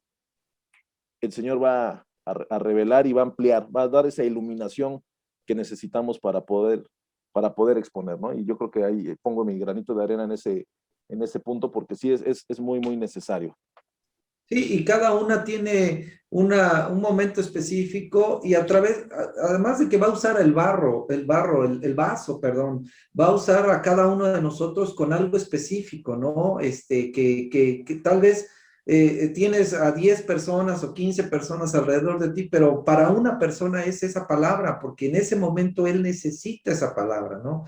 el Señor va a revelar y va a ampliar, va a dar esa iluminación que necesitamos para poder exponer, ¿no? Y yo creo que ahí pongo mi granito de arena en ese punto, porque sí es muy, muy necesario. Sí, y cada una tiene un momento específico y además de que va a usar el vaso, perdón, va a usar a cada uno de nosotros con algo específico, ¿no? Que tal vez tienes a 10 personas o 15 personas alrededor de ti, pero para una persona es esa palabra, porque en ese momento él necesita esa palabra, ¿no?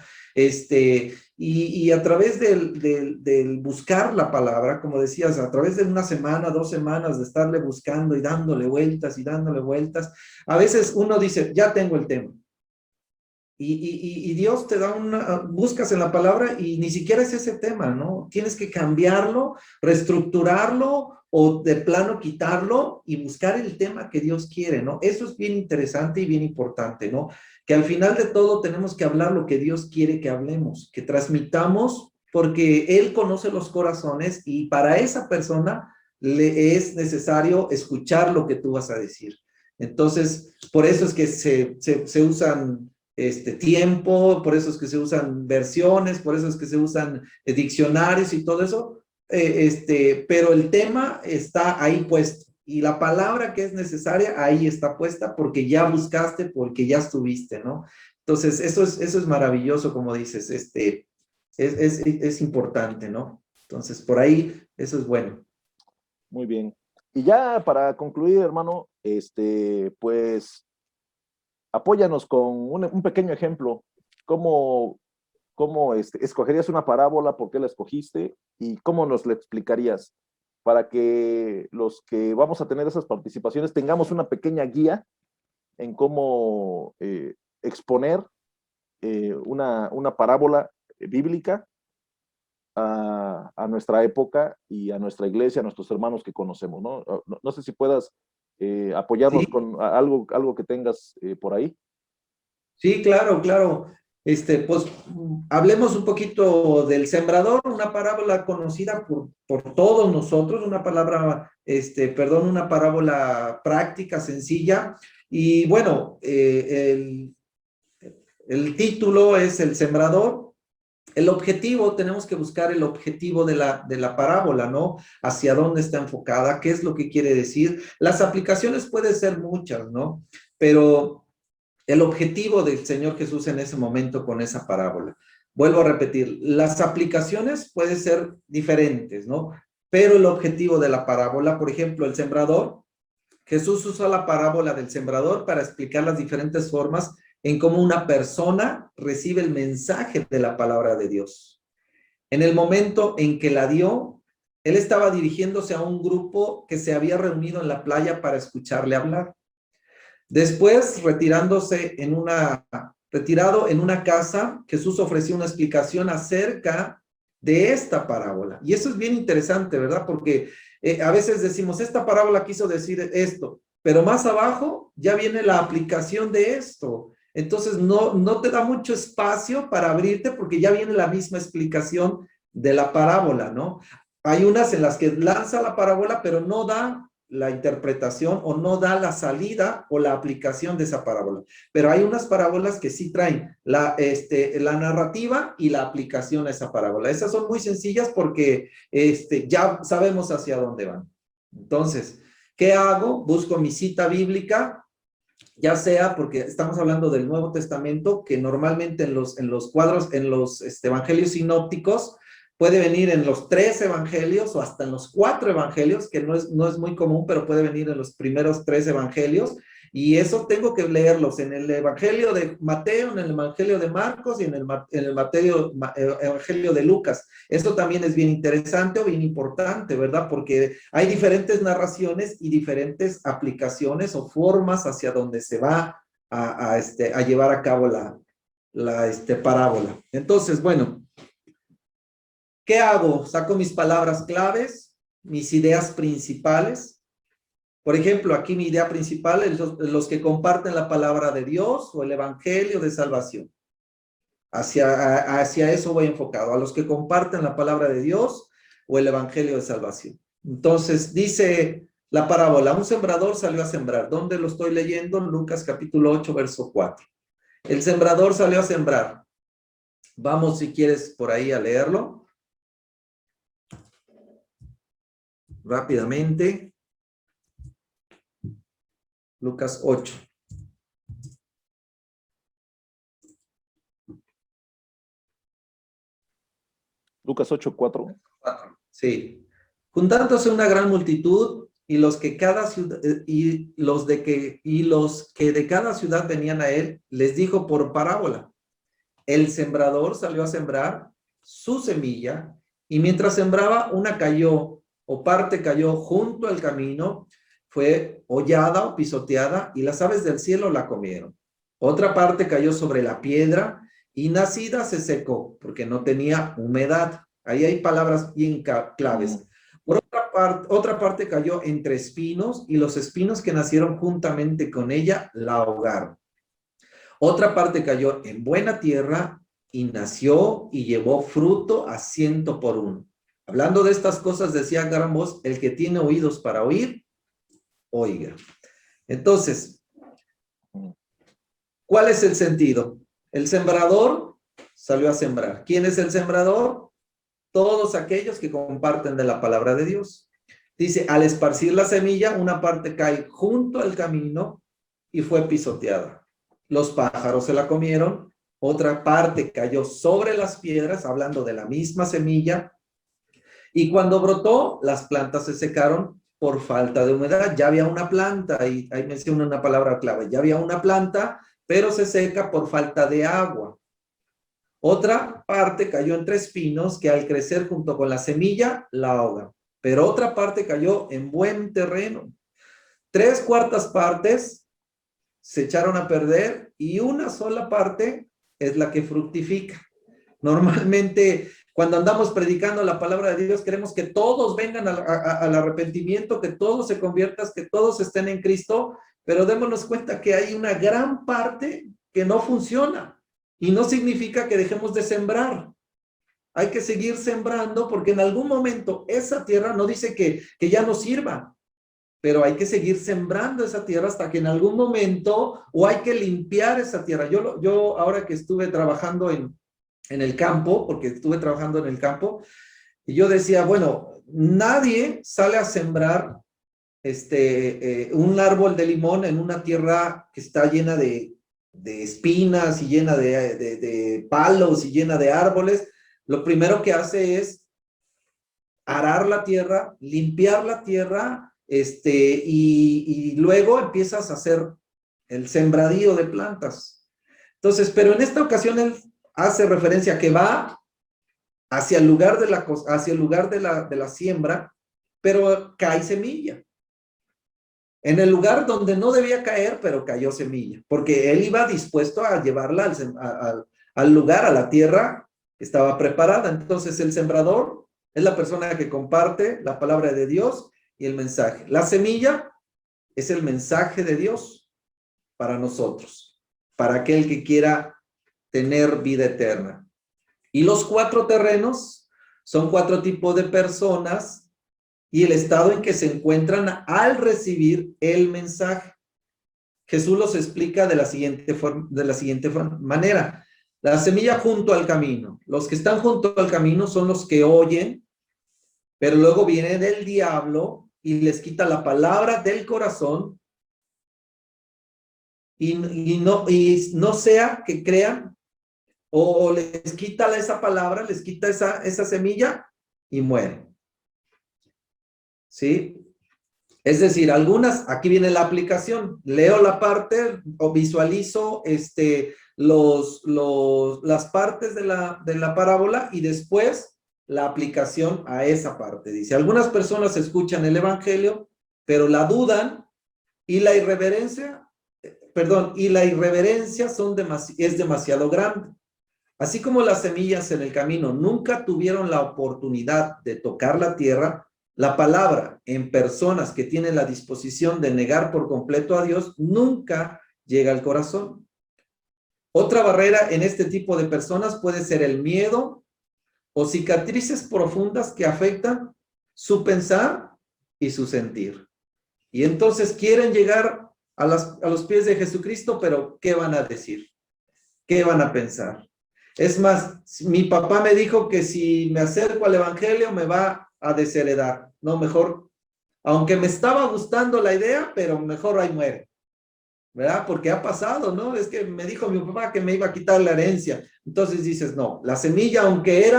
Y a través del buscar la palabra, como decías, a través de una semana, 2 semanas de estarle buscando y dándole vueltas, a veces uno dice, ya tengo el tema. Y Dios te da buscas en la palabra y ni siquiera es ese tema, ¿no? Tienes que cambiarlo, reestructurarlo o de plano quitarlo y buscar el tema que Dios quiere, ¿no? Eso es bien interesante y bien importante, ¿no? Que al final de todo tenemos que hablar lo que Dios quiere que hablemos, que transmitamos, porque Él conoce los corazones y para esa persona le es necesario escuchar lo que tú vas a decir. Entonces, por eso es que se usan tiempo, por eso es que se usan versiones, por eso es que se usan diccionarios y todo eso, pero el tema está ahí puesto y la palabra que es necesaria ahí está puesta porque ya buscaste, porque ya estuviste, ¿no? Entonces, eso es maravilloso, como dices, es importante, ¿no? Entonces, por ahí, eso es bueno. Muy bien. Y ya para concluir, hermano, pues apóyanos con un pequeño ejemplo. ¿Cómo escogerías una parábola? ¿Por qué la escogiste? ¿Y cómo nos la explicarías? Para que los que vamos a tener esas participaciones tengamos una pequeña guía en cómo exponer una parábola bíblica a nuestra época y a nuestra iglesia, a nuestros hermanos que conocemos, ¿no? No sé si puedas apoyarnos Sí, con algo que tengas por ahí. sí, claro, claro. Pues hablemos un poquito del sembrador, una parábola conocida por todos nosotros, una palabra, una parábola práctica, sencilla. Y bueno, el título es El sembrador. El objetivo, tenemos que buscar el objetivo de la parábola, ¿no? Hacia dónde está enfocada, qué es lo que quiere decir. Las aplicaciones pueden ser muchas, ¿no? Pero el objetivo del Señor Jesús en ese momento con esa parábola. Vuelvo a repetir, las aplicaciones pueden ser diferentes, ¿no? Pero el objetivo de la parábola, por ejemplo, el sembrador, Jesús usa la parábola del sembrador para explicar las diferentes formas en cómo una persona recibe el mensaje de la palabra de Dios. En el momento en que la dio, él estaba dirigiéndose a un grupo que se había reunido en la playa para escucharle hablar. Después, retirado en una casa, Jesús ofreció una explicación acerca de esta parábola. Y eso es bien interesante, ¿verdad? Porque a veces decimos, esta parábola quiso decir esto, pero más abajo ya viene la aplicación de esto. Entonces, no te da mucho espacio para abrirte porque ya viene la misma explicación de la parábola, ¿no? Hay unas en las que lanza la parábola, pero no da la interpretación o no da la salida o la aplicación de esa parábola. Pero hay unas parábolas que sí traen la narrativa y la aplicación a esa parábola. Esas son muy sencillas porque ya sabemos hacia dónde van. Entonces, ¿qué hago? Busco mi cita bíblica, ya sea porque estamos hablando del Nuevo Testamento, que normalmente en los cuadros, en los evangelios sinópticos, puede venir en los 3 evangelios o hasta en los 4 evangelios, que no es muy común, pero puede venir en los primeros 3 evangelios. Y eso tengo que leerlos en el evangelio de Mateo, en el evangelio de Marcos y en el evangelio de Lucas. Esto también es bien interesante o bien importante, ¿verdad? Porque hay diferentes narraciones y diferentes aplicaciones o formas hacia donde se va a llevar a cabo la parábola. Entonces, bueno, ¿qué hago? Saco mis palabras claves, mis ideas principales. Por ejemplo, aquí mi idea principal es los que comparten la palabra de Dios o el evangelio de salvación. Hacia eso voy enfocado, a los que comparten la palabra de Dios o el evangelio de salvación. Entonces, dice la parábola, un sembrador salió a sembrar. ¿Dónde lo estoy leyendo? Lucas capítulo 8, verso 4. El sembrador salió a sembrar. Vamos, si quieres, por ahí a leerlo. Rápidamente. Lucas 8. Lucas 8:4. Sí. Juntándose una gran multitud y los que cada ciudad y los que de cada ciudad venían a él, les dijo por parábola: el sembrador salió a sembrar su semilla y mientras sembraba, una cayó o parte cayó junto al camino, fue hollada o pisoteada y las aves del cielo la comieron. Otra parte cayó sobre la piedra y nacida se secó porque no tenía humedad. Ahí hay palabras bien claves. Por otra parte cayó entre espinos y los espinos que nacieron juntamente con ella la ahogaron. Otra parte cayó en buena tierra y nació y llevó fruto a 100 por uno. Hablando de estas cosas, decía gran voz: el que tiene oídos para oír, oiga. Entonces, ¿cuál es el sentido? El sembrador salió a sembrar. ¿Quién es el sembrador? Todos aquellos que comparten de la palabra de Dios. Dice, al esparcir la semilla, una parte cae junto al camino y fue pisoteada. Los pájaros se la comieron, otra parte cayó sobre las piedras, hablando de la misma semilla, y cuando brotó, las plantas se secaron por falta de humedad. Ya había una planta, y ahí menciona una palabra clave, ya había una planta, pero se seca por falta de agua. Otra parte cayó entre espinos que al crecer junto con la semilla la ahogan. Pero otra parte cayó en buen terreno. 3/4 partes se echaron a perder y una sola parte es la que fructifica. Normalmente, cuando andamos predicando la palabra de Dios, queremos que todos vengan al arrepentimiento, que todos se conviertan, que todos estén en Cristo, pero démonos cuenta que hay una gran parte que no funciona. Y no significa que dejemos de sembrar. Hay que seguir sembrando porque en algún momento esa tierra no dice que ya no sirva, pero hay que seguir sembrando esa tierra hasta que en algún momento, o hay que limpiar esa tierra. Yo ahora que estuve trabajando en el campo, porque estuve trabajando en el campo, y yo decía, bueno, nadie sale a sembrar un árbol de limón en una tierra que está llena de espinas y llena de palos y llena de árboles. Lo primero que hace es arar la tierra, limpiar la tierra, y luego empiezas a hacer el sembradío de plantas. Entonces, pero en esta ocasión él hace referencia a que va hacia el lugar de la siembra, pero cae semilla. En el lugar donde no debía caer, pero cayó semilla, porque él iba dispuesto a llevarla al lugar, a la tierra que estaba preparada. Entonces el sembrador es la persona que comparte la palabra de Dios y el mensaje. La semilla es el mensaje de Dios para nosotros, para aquel que quiera tener vida eterna. Y los 4 terrenos son 4 tipos de personas y el estado en que se encuentran al recibir el mensaje. Jesús los explica de la siguiente manera. La semilla junto al camino. Los que están junto al camino son los que oyen, pero luego viene del diablo y les quita la palabra del corazón y no sea que crean o les quita esa palabra, les quita esa semilla y mueren. ¿Sí? Es decir, aquí viene la aplicación, leo la parte o visualizo las partes de la parábola y después la aplicación a esa parte. Dice, algunas personas escuchan el evangelio, pero la dudan y la irreverencia es demasiado grande. Así como las semillas en el camino nunca tuvieron la oportunidad de tocar la tierra, la palabra en personas que tienen la disposición de negar por completo a Dios nunca llega al corazón. Otra barrera en este tipo de personas puede ser el miedo o cicatrices profundas que afectan su pensar y su sentir. Y entonces quieren llegar a los pies de Jesucristo, pero ¿qué van a decir? ¿Qué van a pensar? Es más, mi papá me dijo que si me acerco al evangelio me va a desheredar. No, mejor, aunque me estaba gustando la idea, pero mejor ahí muere, ¿verdad? Porque ha pasado, ¿no? Es que me dijo mi papá que me iba a quitar la herencia. Entonces dices, no, la semilla, aunque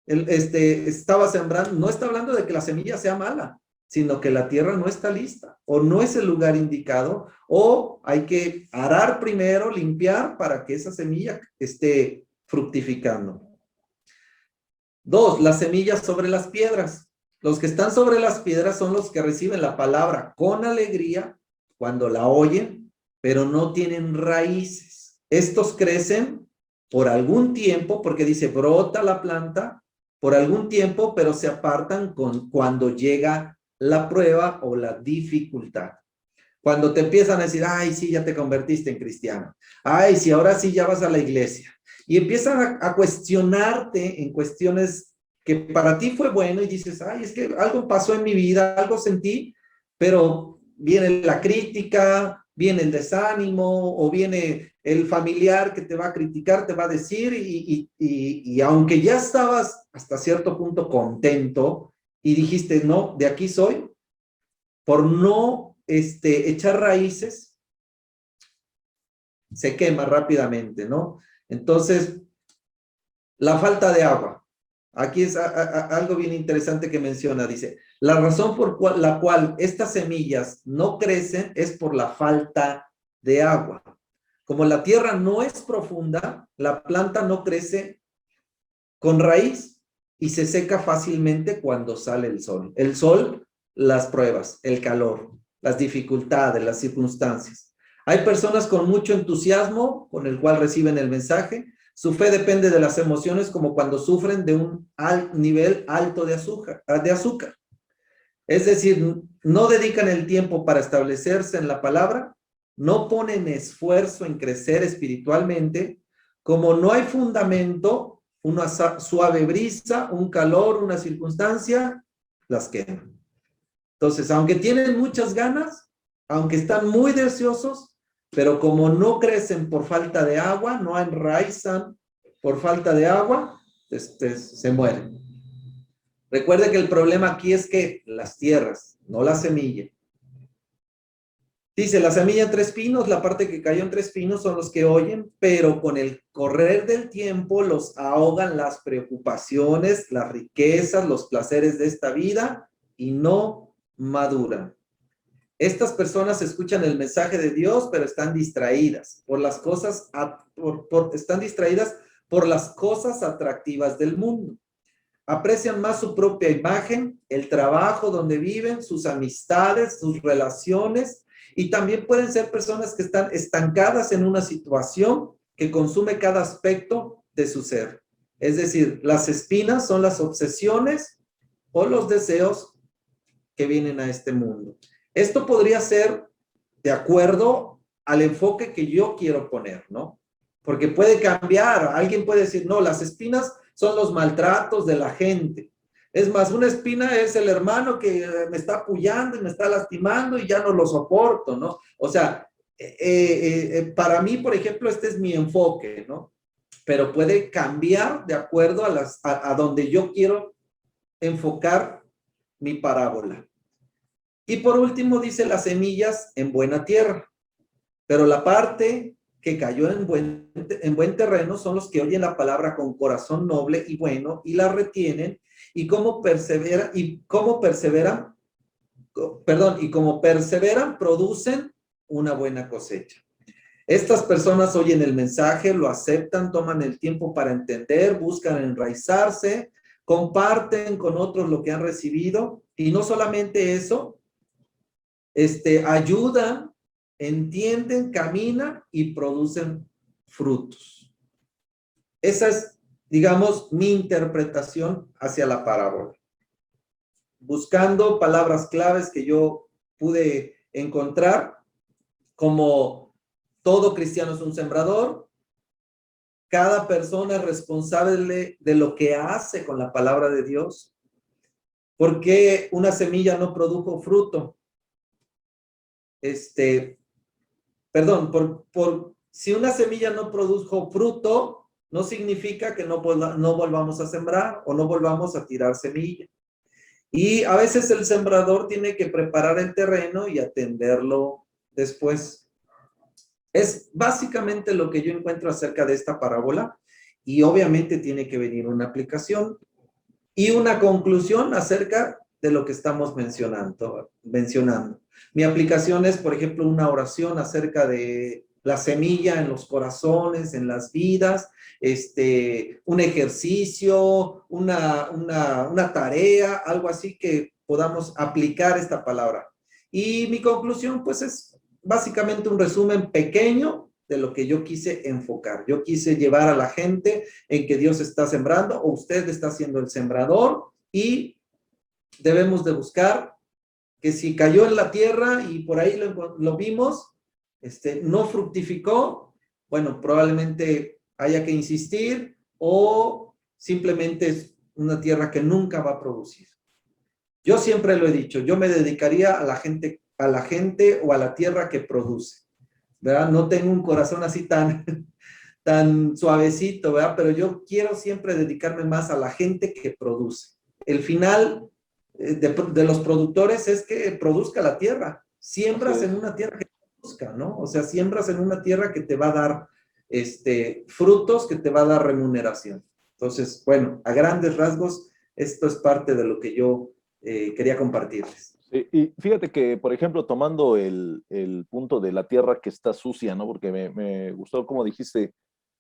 estaba sembrando, no está hablando de que la semilla sea mala, sino que la tierra no está lista, o no es el lugar indicado, o hay que arar primero, limpiar para que esa semilla esté fructificando. 2, las semillas sobre las piedras. Los que están sobre las piedras son los que reciben la palabra con alegría cuando la oyen, pero no tienen raíces. Estos crecen por algún tiempo, porque dice, brota la planta por algún tiempo, pero se apartan cuando llega la prueba o la dificultad. Cuando te empiezan a decir, ay, sí, ya te convertiste en cristiano. Ay, sí, ahora sí ya vas a la iglesia. Y empiezan a cuestionarte en cuestiones que para ti fue bueno y dices, ay, es que algo pasó en mi vida, algo sentí, pero viene la crítica, viene el desánimo, o viene el familiar que te va a criticar, te va a decir, y aunque ya estabas hasta cierto punto contento y dijiste, no, de aquí soy, por no echar raíces, se quema rápidamente, ¿no? Entonces, la falta de agua. Aquí es algo bien interesante que menciona, dice, la razón por la cual estas semillas no crecen es por la falta de agua. Como la tierra no es profunda, la planta no crece con raíz y se seca fácilmente cuando sale el sol. El sol, las pruebas, el calor, las dificultades, las circunstancias. Hay personas con mucho entusiasmo con el cual reciben el mensaje. Su fe depende de las emociones, como cuando sufren de un nivel alto de azúcar. Es decir, no dedican el tiempo para establecerse en la palabra, no ponen esfuerzo en crecer espiritualmente. Como no hay fundamento, una suave brisa, un calor, una circunstancia, las queman. Entonces, aunque tienen muchas ganas, aunque están muy deseosos, pero como no crecen por falta de agua, no enraizan por falta de agua, se mueren. Recuerde que el problema aquí es que las tierras, no la semilla. Dice, la semilla en 3 pinos, la parte que cayó en 3 pinos son los que oyen, pero con el correr del tiempo los ahogan las preocupaciones, las riquezas, los placeres de esta vida y no maduran. Estas personas escuchan el mensaje de Dios, pero están distraídas por las cosas, están distraídas por las cosas atractivas del mundo. Aprecian más su propia imagen, el trabajo donde viven, sus amistades, sus relaciones, y también pueden ser personas que están estancadas en una situación que consume cada aspecto de su ser. Es decir, las espinas son las obsesiones o los deseos que vienen a este mundo. Esto podría ser de acuerdo al enfoque que yo quiero poner, ¿no? Porque puede cambiar. Alguien puede decir, no, las espinas son los maltratos de la gente. Es más, una espina es el hermano que me está apoyando y me está lastimando y ya no lo soporto, ¿no? O sea, para mí, por ejemplo, este es mi enfoque, ¿no? Pero puede cambiar de acuerdo a donde yo quiero enfocar mi parábola. Y por último dice las semillas en buena tierra, pero la parte que cayó en buen terreno son los que oyen la palabra con corazón noble y bueno y la retienen, y como perseveran, producen una buena cosecha. Estas personas oyen el mensaje, lo aceptan, toman el tiempo para entender, buscan enraizarse, comparten con otros lo que han recibido, y no solamente eso, ayudan, entienden, caminan y producen frutos. Esa es, digamos, mi interpretación hacia la parábola. Buscando palabras claves que yo pude encontrar, como todo cristiano es un sembrador, cada persona es responsable de lo que hace con la palabra de Dios. ¿Por qué una semilla no produjo fruto? Si una semilla no produjo fruto, no significa que no volvamos a sembrar o no volvamos a tirar semilla. Y a veces el sembrador tiene que preparar el terreno y atenderlo después. Es básicamente lo que yo encuentro acerca de esta parábola, y obviamente tiene que venir una aplicación y una conclusión acerca de lo que estamos mencionando. Mi aplicación es, por ejemplo, una oración acerca de la semilla en los corazones, en las vidas, un ejercicio, una tarea, algo así que podamos aplicar esta palabra. Y mi conclusión, pues, es básicamente un resumen pequeño de lo que yo quise enfocar. Yo quise llevar a la gente en que Dios está sembrando, o usted está siendo el sembrador, y debemos de buscar que si cayó en la tierra y por ahí lo vimos, no fructificó, bueno, probablemente haya que insistir, o simplemente es una tierra que nunca va a producir. Yo siempre lo he dicho, yo me dedicaría a la gente a la gente o a la tierra que produce, ¿verdad? No tengo un corazón así tan, tan suavecito, ¿verdad? Pero yo quiero siempre dedicarme más a la gente que produce. El final de los productores es que produzca la tierra. Siembras en una tierra que produzca, ¿no? O sea, siembras en una tierra que te va a dar frutos, que te va a dar remuneración. Entonces, bueno, a grandes rasgos, esto es parte de lo que yo quería compartirles. Y fíjate que, por ejemplo, tomando el punto de la tierra que está sucia, ¿no? Porque me gustó como dijiste,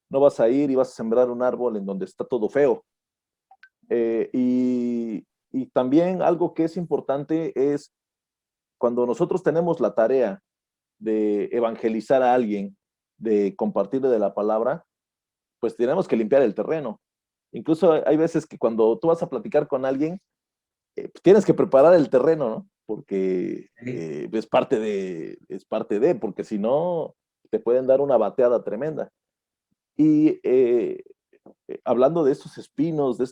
no vas a ir y vas a sembrar un árbol en donde está todo feo. Eh, y, y también algo que es importante es cuando nosotros tenemos la tarea de evangelizar a alguien, de compartirle de la palabra, pues tenemos que limpiar el terreno. Incluso hay veces que cuando tú vas a platicar con alguien, pues tienes que preparar el terreno, ¿no? Porque es parte de, porque si no, te pueden dar una bateada tremenda. Y hablando de estos espinos, de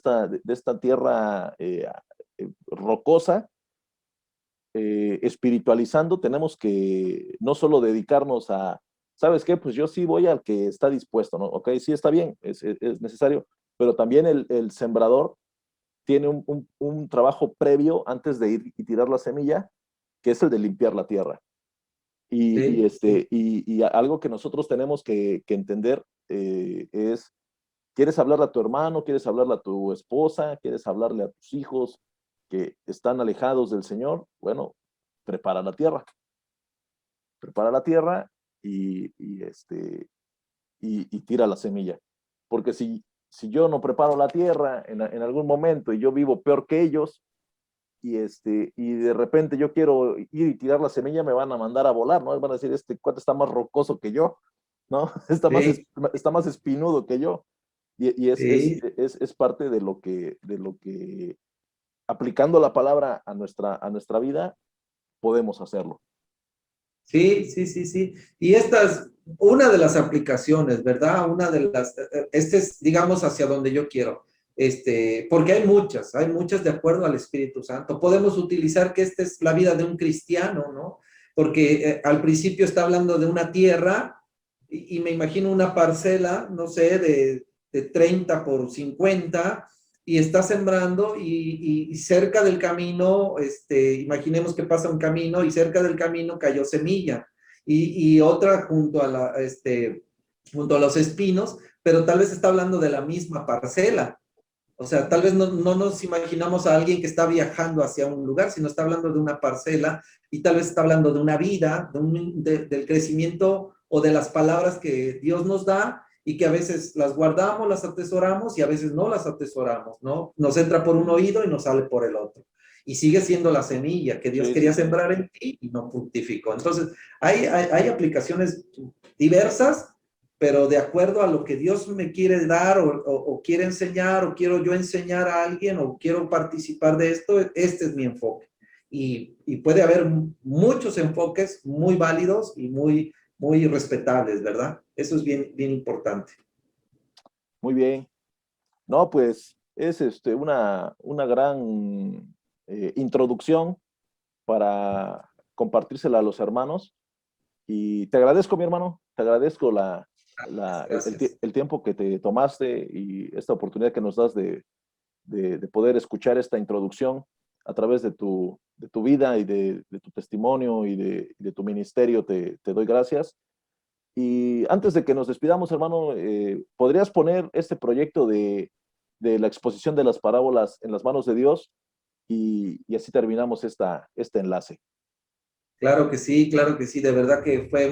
esta tierra rocosa, espiritualizando, tenemos que no solo dedicarnos a, ¿sabes qué? Pues yo sí voy al que está dispuesto, ¿no? Ok, sí está bien, es necesario, pero también el sembrador tiene un trabajo previo antes de ir y tirar la semilla, que es el de limpiar la tierra. Sí, sí. Y algo que nosotros tenemos que entender es, ¿quieres hablarle a tu hermano? ¿Quieres hablarle a tu esposa? ¿Quieres hablarle a tus hijos que están alejados del Señor? Bueno, prepara la tierra. Prepara la tierra y tira la semilla. Porque si yo no preparo la tierra en algún momento y yo vivo peor que ellos, y de repente yo quiero ir y tirar la semilla, me van a mandar a volar, ¿no? Van a decir, este cuate está más rocoso que yo, ¿no? Sí, Está más espinudo que yo. Y sí, es parte de lo que, aplicando la palabra a nuestra vida, podemos hacerlo. sí, sí, sí, sí. Y esta es una de las aplicaciones, ¿verdad? Una de las, este es, digamos, hacia donde yo quiero. Porque hay muchas de acuerdo al Espíritu Santo. Podemos utilizar que esta es la vida de un cristiano, ¿no? Porque al principio está hablando de una tierra y me imagino una parcela, no sé, de 30 por 50 y está sembrando y cerca del camino, imaginemos que pasa un camino y cerca del camino cayó semilla y otra junto a los espinos, pero tal vez está hablando de la misma parcela. O sea, tal vez no nos imaginamos a alguien que está viajando hacia un lugar, sino está hablando de una parcela y tal vez está hablando de una vida, del crecimiento o de las palabras que Dios nos da y que a veces las guardamos, las atesoramos y a veces no las atesoramos, ¿no? Nos entra por un oído y nos sale por el otro. Y sigue siendo la semilla que Dios Sí, sí, quería sí. sembrar en ti y no fructificó. Entonces, hay aplicaciones diversas, pero de acuerdo a lo que Dios me quiere dar o quiere enseñar o quiero yo enseñar a alguien o quiero participar de esto, este es mi enfoque. Y puede haber muchos enfoques muy válidos y muy respetables, ¿verdad? Eso es bien, bien importante. Muy bien. No, pues es una gran introducción para compartírsela a los hermanos. Y te agradezco, mi hermano, te agradezco Gracias, gracias. el tiempo que te tomaste y esta oportunidad que nos das de poder escuchar esta introducción a través de tu vida y de tu testimonio y de tu ministerio. Te doy gracias. Y antes de que nos despidamos, hermano, ¿podrías poner este proyecto de la exposición de las parábolas en las manos de Dios? Y así terminamos este enlace. Claro que sí, de verdad que fue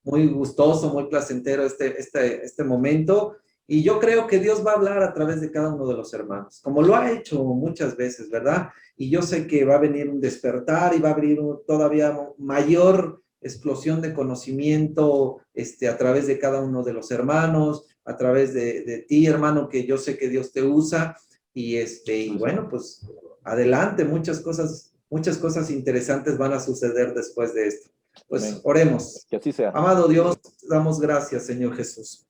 muy gustoso, muy placentero este momento. Y yo creo que Dios va a hablar a través de cada uno de los hermanos, como lo ha hecho muchas veces, ¿verdad? Y yo sé que va a venir un despertar y va a abrir todavía mayor explosión de conocimiento a través de cada uno de los hermanos, a través de ti, hermano, que yo sé que Dios te usa. Y Gracias, bueno, hermano. pues adelante, muchas cosas interesantes van a suceder después de esto. Pues Amén. oremos. Que así sea. Amado Dios, damos gracias, Señor Jesús.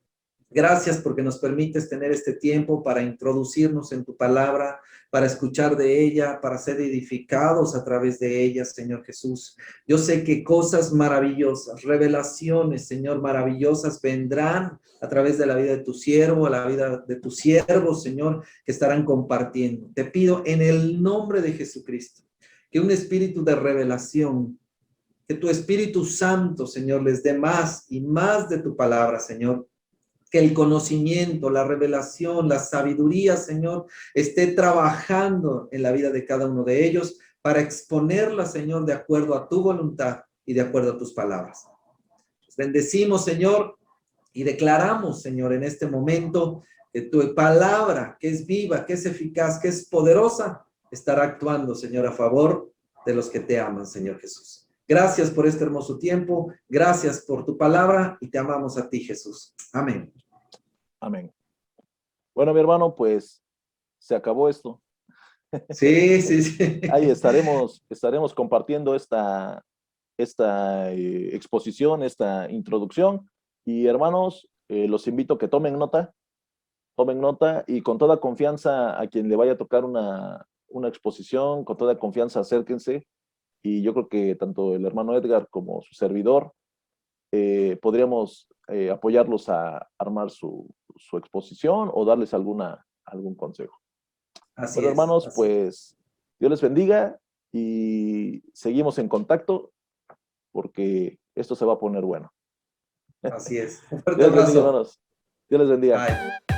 Gracias porque nos permites tener este tiempo para introducirnos en tu palabra, para escuchar de ella, para ser edificados a través de ella, Señor Jesús. Yo sé que cosas maravillosas, revelaciones, Señor, maravillosas vendrán a través de la vida de tu siervo, a la vida de tus siervos, Señor, que estarán compartiendo. Te pido en el nombre de Jesucristo que un espíritu de revelación, que tu Espíritu Santo, Señor, les dé más y más de tu palabra, Señor. Que el conocimiento, la revelación, la sabiduría, Señor, esté trabajando en la vida de cada uno de ellos para exponerla, Señor, de acuerdo a tu voluntad y de acuerdo a tus palabras. Los bendecimos, Señor, y declaramos, Señor, en este momento que tu palabra, que es viva, que es eficaz, que es poderosa, estará actuando, Señor, a favor de los que te aman, Señor Jesús. Gracias por este hermoso tiempo, gracias por tu palabra y te amamos a ti, Jesús. Amén. Amén. Bueno, mi hermano, pues se acabó esto. Sí, sí, sí. Ahí estaremos compartiendo esta exposición, esta introducción. Y hermanos, los invito a que tomen nota y con toda confianza a quien le vaya a tocar una exposición, con toda confianza acérquense. Y yo creo que tanto el hermano Edgar como su servidor podríamos apoyarlos a armar su exposición o darles algún consejo. Así Bueno, es. hermanos, Así, pues Dios les bendiga y seguimos en contacto porque esto se va a poner bueno. así es. Un fuerte Dios les bendiga, abrazo. hermanos. Dios les bendiga. Bye.